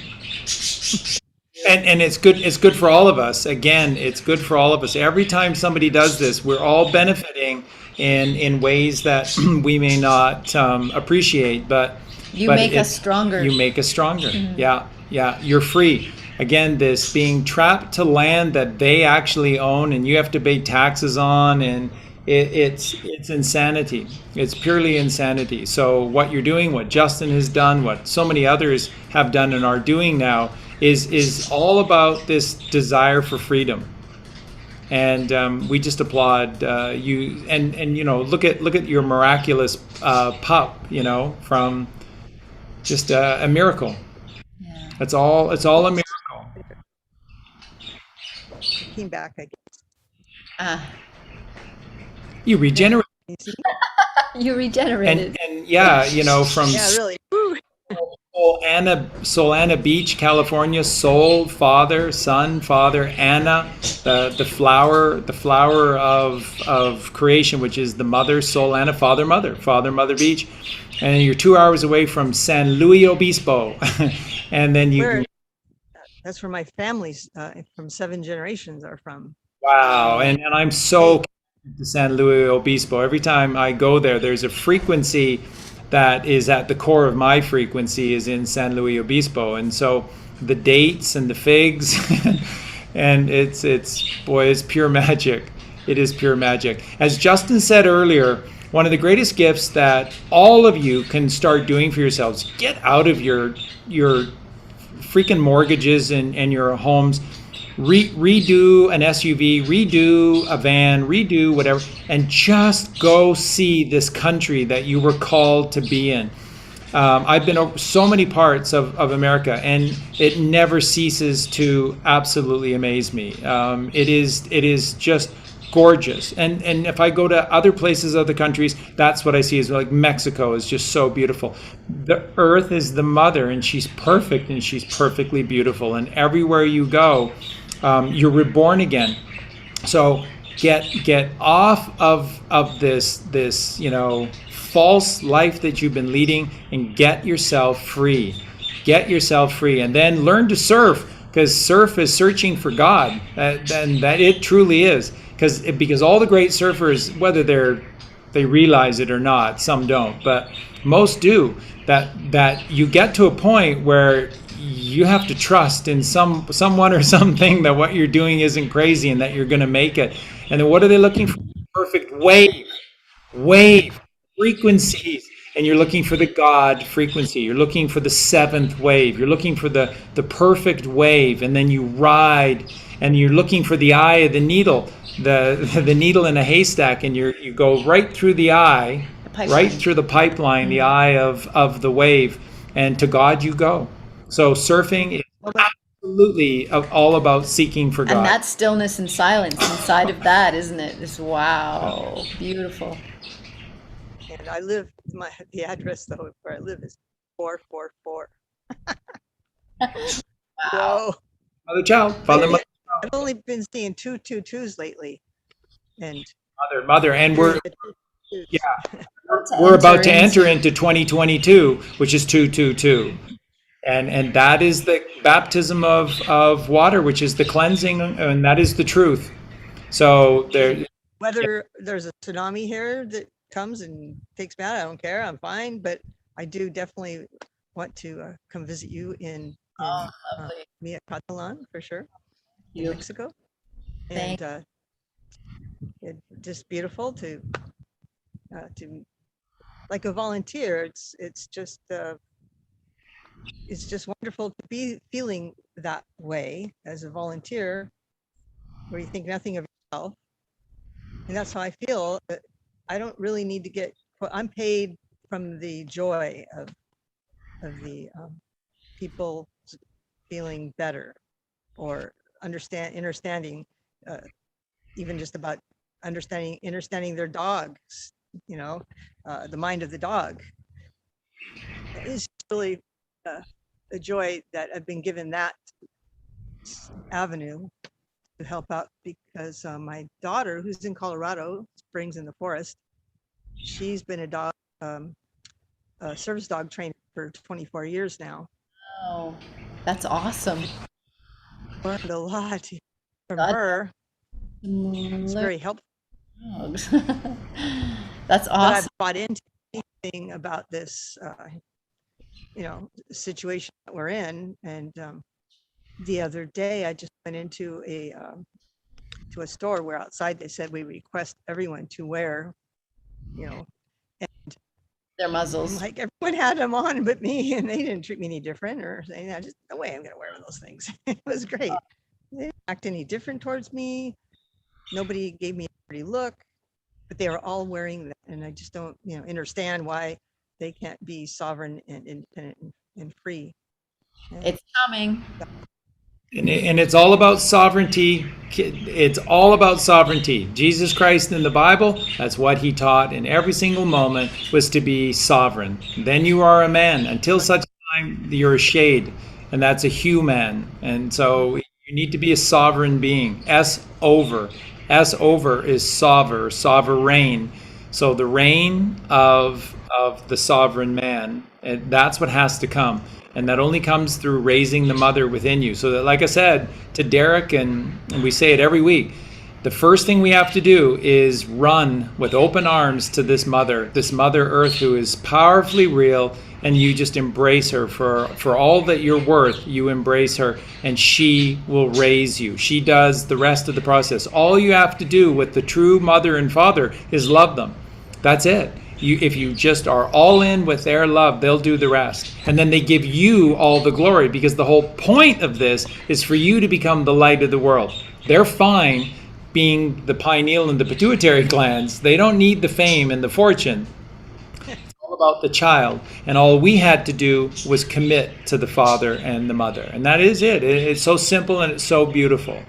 And it's good for all of us. Again, it's good for all of us. Every time somebody does this, we're all benefiting in ways that we may not appreciate, but You make us stronger. You make us stronger. Yeah. You're free. Again, this being trapped to land that they actually own and you have to pay taxes on, and it's insanity. It's purely insanity. So what you're doing, what Justin has done, what so many others have done and are doing now is all about this desire for freedom. And we just applaud you. And look at your miraculous pup. From just a miracle. Yeah. It's all a miracle. Came back, I guess. You regenerate. You regenerated. And yeah, from really. Solana Beach, California, Sol, Father, Son, Father, Anna, the flower of creation, which is the mother, Solana, Father, Mother Beach. And you're 2 hours away from San Luis Obispo. And then that's where my family's from 7 generations are from. Wow. And I'm so connected to San Luis Obispo. Every time I go there, there's a frequency that is at the core of my frequency is in San Luis Obispo. And so the dates and the figs and it's pure magic. It is pure magic. As Justin said earlier, one of the greatest gifts that all of you can start doing for yourselves, get out of your freaking mortgages and your homes, redo an SUV, redo a van, redo whatever, and just go see this country that you were called to be in. I've been over so many parts of America, and it never ceases to absolutely amaze me. It is just gorgeous. And if I go to other places, other countries, that's what I see. Is like Mexico is just so beautiful. The earth is the mother, and she's perfect, and she's perfectly beautiful. And everywhere you go, you're reborn again. So get off of this false life that you've been leading, and get yourself free. Get yourself free, and then learn to surf, because surf is searching for God, and that it truly is. Because all the great surfers, whether they realize it or not, some don't, but most do, that you get to a point where you have to trust in someone or something, that what you're doing isn't crazy and that you're going to make it. And then what are they looking for? Perfect wave frequencies. And you're looking for the God frequency. You're looking for the 7th wave. You're looking for the perfect wave. And then you ride, and you're looking for the eye of the needle, the needle in a haystack, and you go right through the eye, right through the pipeline, the eye of the wave, and to God you go. So surfing is absolutely all about seeking for God. And that stillness and silence inside of that, isn't it? It's wow, beautiful. And I live, the address though where I live is 444. Whoa. Father child, Father mother. I've only been seeing 222s lately, and mother, and we're about to enter into 2022, which is 222, and that is the baptism of water, which is the cleansing, and that is the truth. So whether there's a tsunami here that comes and takes me out, I don't care. I'm fine, but I do definitely want to come visit you in Catalan for sure. In Mexico. And it's just beautiful to like a volunteer. It's just wonderful to be feeling that way as a volunteer, where you think nothing of yourself. And that's how I feel. I don't really need to I'm paid from the joy of people feeling better, or understanding, even just about understanding their dogs, the mind of the dog. It's really a joy that I've been given that avenue to help out, because my daughter, who's in Colorado Springs in the forest, she's been a service dog trainer for 24 years now. Oh, that's awesome. Learned a lot from God. her. It's very helpful. Dogs. That's But I've awesome. bought into anything about this, situation that we're in. And the other day, I just went into a store where outside they said we request everyone to wear, Their muzzles. like everyone had them on but me, and they didn't treat me any different or saying, just no way I'm going to wear those things. It was great. They didn't act any different towards me. Nobody gave me a dirty look, but they were all wearing that. And I just don't, understand why they can't be sovereign and independent and free. It's coming. And it's all about sovereignty. It's all about sovereignty. Jesus Christ in the Bible, that's what he taught in every single moment, was to be sovereign. Then you are a man. Until such time, you're a shade, and that's a human. And so you need to be a sovereign being. S over is sovereign. So the reign of the sovereign man, and that's what has to come. And that only comes through raising the mother within you. So that, like I said to Derek, and we say it every week, the first thing we have to do is run with open arms to this Mother Earth, who is powerfully real, and you just embrace her for all that you're worth. You embrace her, and she will raise you. She does the rest of the process. All you have to do with the true mother and father is love them. That's it. If you just are all in with their love, they'll do the rest. And then they give you all the glory, because the whole point of this is for you to become the light of the world. They're fine being the pineal and the pituitary glands. They don't need the fame and the fortune. It's all about the child. And all we had to do was commit to the father and the mother. And that is it. It's so simple and it's so beautiful.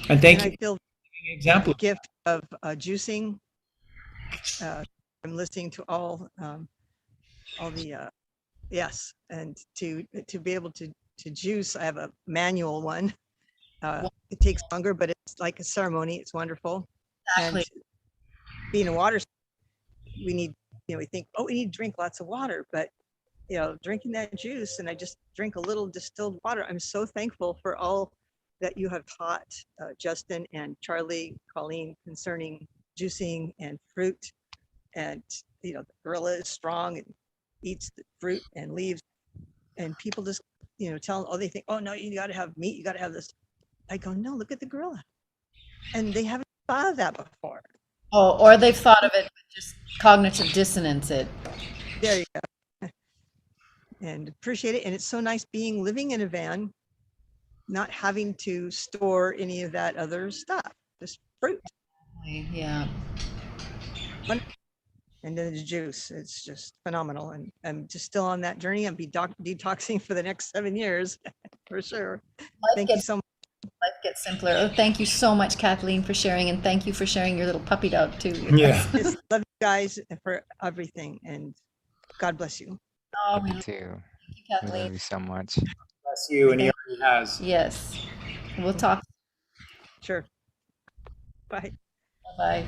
And thank you I feel for example. the gift of juicing. I'm listening to all the yes, and to be able to juice. I have a manual one. It takes longer, but it's like a ceremony. It's wonderful. Exactly. And being a water, we need, we think, we need to drink lots of water, but drinking that juice, and I just drink a little distilled water. I'm so thankful for all that you have taught, Justin and Charlie, Colleen, concerning juicing and fruit. And the gorilla is strong and eats the fruit and leaves, and people just tell them, they think, no, you got to have meat, you got to have this. I go, no, look at the gorilla, and they haven't thought of that before. Or they've thought of it, but just cognitive dissonance it. There you go. And appreciate it. And it's so nice living in a van, not having to store any of that other stuff, just fruit. Yeah. And then the juice, it's just phenomenal. And I'm just still on that journey. I'll be detoxing for the next 7 years for sure. Thank you so much. Life gets simpler. Oh, thank you so much, Kathleen, for sharing, and thank you for sharing your little puppy dog too. Yeah. Just love you guys for everything, and God bless you. Oh, Me we too. love you, We Kathleen. love you so much. Bless you, and he already has. Yes. We'll talk. Sure. Bye. Bye.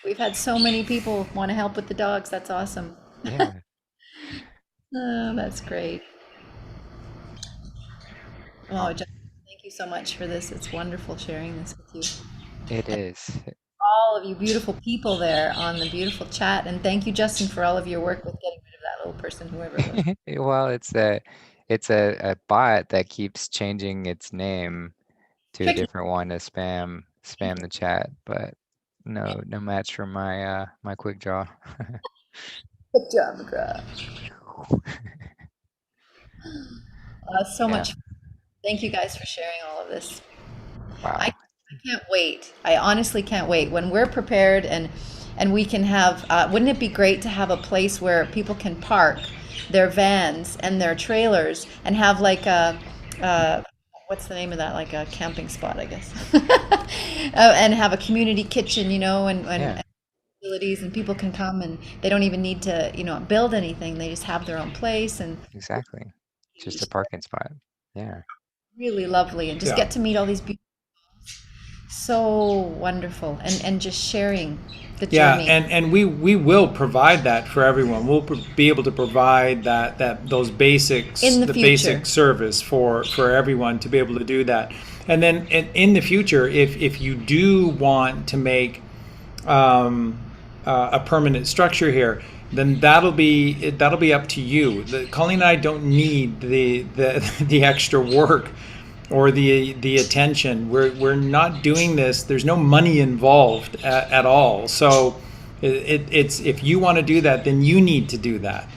We've had so many people want to help with the dogs. That's awesome. Yeah. Oh, that's great. Oh, Justin, thank you so much for this. It's wonderful sharing this with you. It is. All of you beautiful people there on the beautiful chat. And thank you, Justin, for all of your work with getting rid of that little person, whoever it was. Well, it's a bot that keeps changing its name to a different one to spam the chat, but no match for my my quick draw. Good job, McGrath. So much. Thank you guys for sharing all of this. Wow. I can't wait. I honestly can't wait when we're prepared and we can have. Wouldn't it be great to have a place where people can park their vans and their trailers and have like a, what's the name of that? Like a camping spot, I guess. And have a community kitchen, and facilities, and people can come and they don't even need to, build anything. They just have their own place, and Exactly. Just a parking spot. Yeah. really lovely, and just get to meet all these people. So wonderful, and just sharing the journey. And we will provide that for everyone. We'll be able to provide that those basics, in the future. Basic service for everyone to be able to do that. And then in the future, if you do want to make a permanent structure here, then that'll be up to you. Colleen and I don't need the extra work or the attention. We're not doing this. There's no money involved at all. So it's if you want to do that, then you need to do that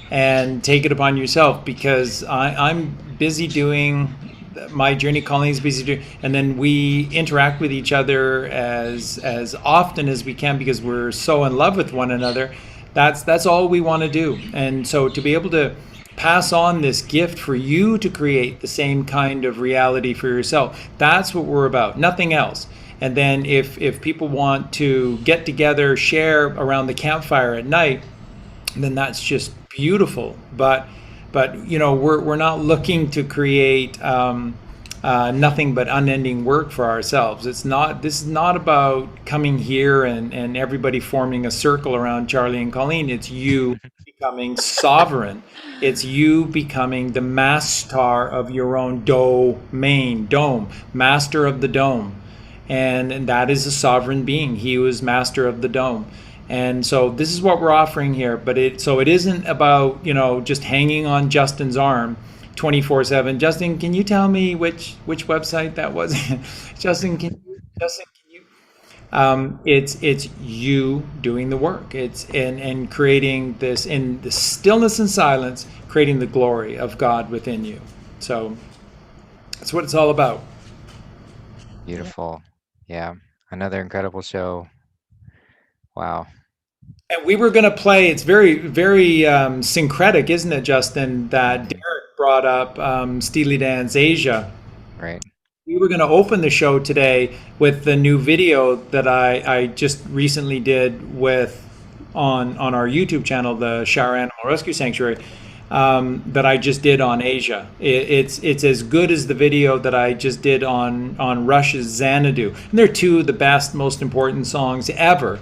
and take it upon yourself, because I'm busy doing my journey. Colleen's busy doing, and then we interact with each other as often as we can because we're so in love with one another. That's all we want to do. And so to be able to pass on this gift for you to create the same kind of reality for yourself, that's what we're about, nothing else. And then if people want to get together, share around the campfire at night, then that's just beautiful. But we're not looking to create nothing but unending work for ourselves. This is not about coming here and everybody forming a circle around Charlie and Colleen. It's you becoming sovereign. It's you becoming the master of your own dome, master of the dome. And that is a sovereign being. He was master of the dome. And so this is what we're offering here. But it isn't about, just hanging on Justin's arm 24/7. Justin, can you tell me which website that was? Justin, can you? It's you doing the work. It's and creating this in the stillness and silence, creating the glory of God within you. So that's what it's all about. Beautiful. Yeah. Another incredible show. Wow. And we were going to play, it's very, very syncretic, isn't it, Justin, that Derek brought up Steely Dan's Asia. Right. We were going to open the show today with the new video that I just recently did on our YouTube channel, the Shower Animal Rescue Sanctuary, that I just did on Asia. It's as good as the video that I just did on Russia's Xanadu. And they're two of the best, most important songs ever.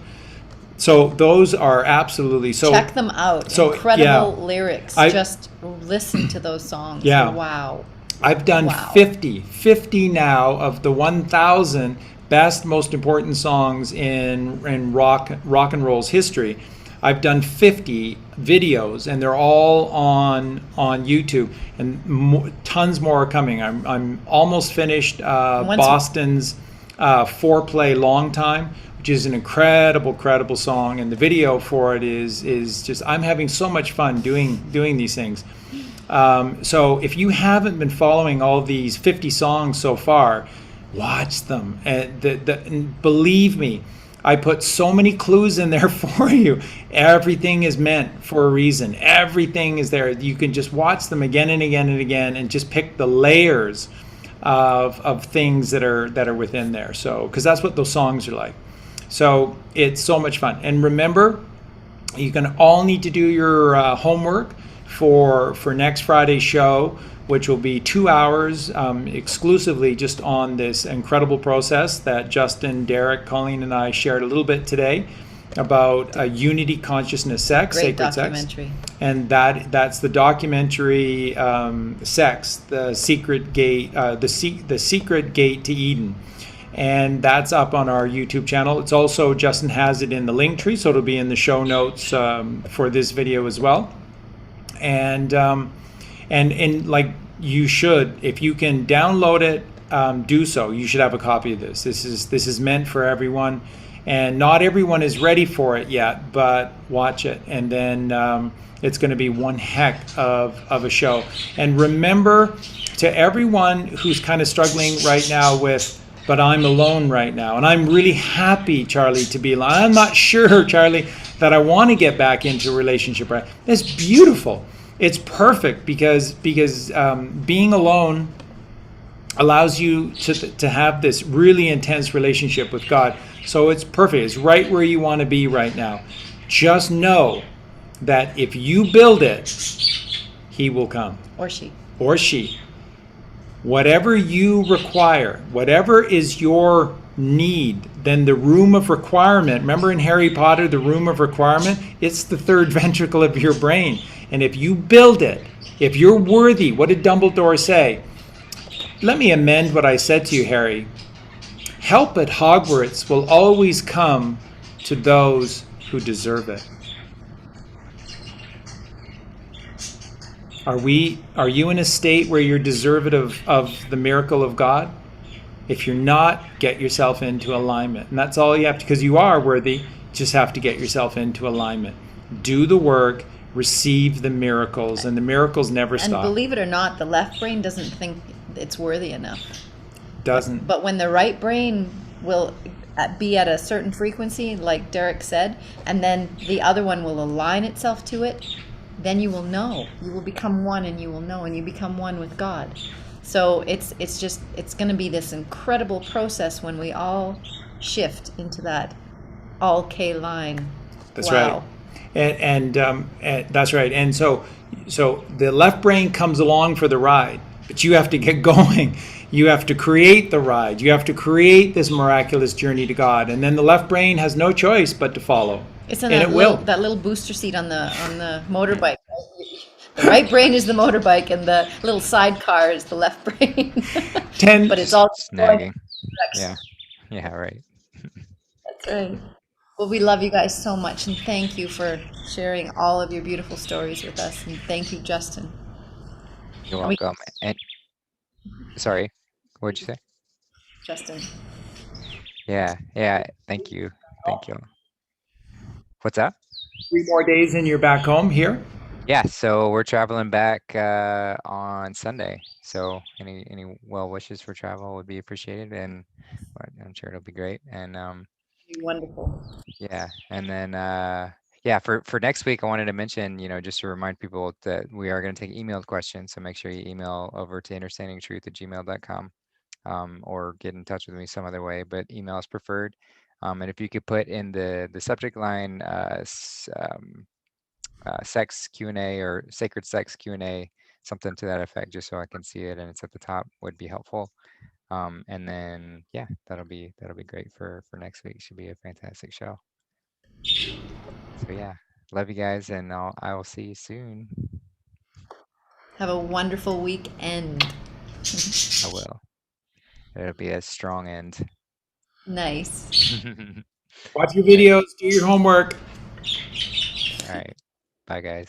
So those are absolutely so. Check them out. So incredible lyrics. Just listen to those songs. Yeah. Wow. I've done 50 now of the 1,000 best, most important songs in rock and roll's history. I've done 50 videos, and they're all on YouTube, and tons more are coming. I'm almost finished Boston's Foreplay Long Time, which is an incredible song, and the video for it is just, I'm having so much fun doing these things. So if you haven't been following all these 50 songs so far, watch them. And believe me, I put so many clues in there for you. Everything is meant for a reason. Everything is there. You can just watch them again and again and again, and just pick the layers of things that are within there. So, because that's what those songs are like. So it's so much fun. And remember, you can all need to do your homework for next Friday's show, which will be 2 hours exclusively just on this incredible process that Justin, Derek, Colleen, and I shared a little bit today about Unity Consciousness Sex, Great Sacred documentary. Sex. And that's the documentary Sex, the Secret Gate, the Secret Gate to Eden. And that's up on our YouTube channel. It's also, Justin has it in the link tree, so it'll be in the show notes for this video as well. And like, you should, if you can download it, do so. You should have a copy of this. This is meant for everyone, and not everyone is ready for it yet, but watch it, and then it's going to be one heck of a show. And remember, to everyone who's kind of struggling right now with, but I'm alone right now, and I'm really happy, Charlie, to be alone. I'm not sure, Charlie, that I want to get back into a relationship. Right? It's beautiful. It's perfect because being alone allows you to have this really intense relationship with God. So it's perfect. It's right where you want to be right now. Just know that if you build it, he will come. Or she. Or she. Whatever you require, whatever is your need, then the room of requirement, remember in Harry Potter, the room of requirement, it's the third ventricle of your brain. And if you build it, if you're worthy, what did Dumbledore say? Let me amend what I said to you, Harry. Help at Hogwarts will always come to those who deserve it. Are you in a state where you're deserving of the miracle of God? If you're not, get yourself into alignment. And that's all you have to, because you are worthy, just have to get yourself into alignment. Do the work, receive the miracles, and the miracles never stop. And believe it or not, the left brain doesn't think it's worthy enough. Doesn't. But when the right brain will be at a certain frequency, like Derek said, and then the other one will align itself to it, then you will know. You will become one, and you will know, and you become one with God. So it's going to be this incredible process when we all shift into that all K line. That's wow. Right. And that's right. And so the left brain comes along for the ride, but you have to get going. You have to create the ride. You have to create this miraculous journey to God, and then the left brain has no choice but to follow. It's in that little booster seat on the motorbike. The right brain is the motorbike, and the little sidecar is the left brain. But it's all snagging. Yeah, right. That's right. Well, we love you guys so much, and thank you for sharing all of your beautiful stories with us. And thank you, Justin. You're welcome. And sorry, what'd you say? Justin. Oh. Yeah. Thank you. What's that? 3 more days and you're back home here? Yeah, so we're traveling back on Sunday. So any well wishes for travel would be appreciated, and I'm sure it'll be great. And wonderful. Yeah, and then for next week, I wanted to mention, just to remind people that we are going to take emailed questions. So make sure you email over to understandingtruth@gmail.com, or get in touch with me some other way, but email is preferred. And if you could put in the subject line sex Q&A or sacred sex Q&A, something to that effect, just so I can see it and it's at the top, would be helpful. And then that'll be great for next week. Should be a fantastic show. So love you guys, and I will see you soon. Have a wonderful weekend. I will. It'll be a strong end. Nice. Watch your videos, do your homework. All right. Bye, guys.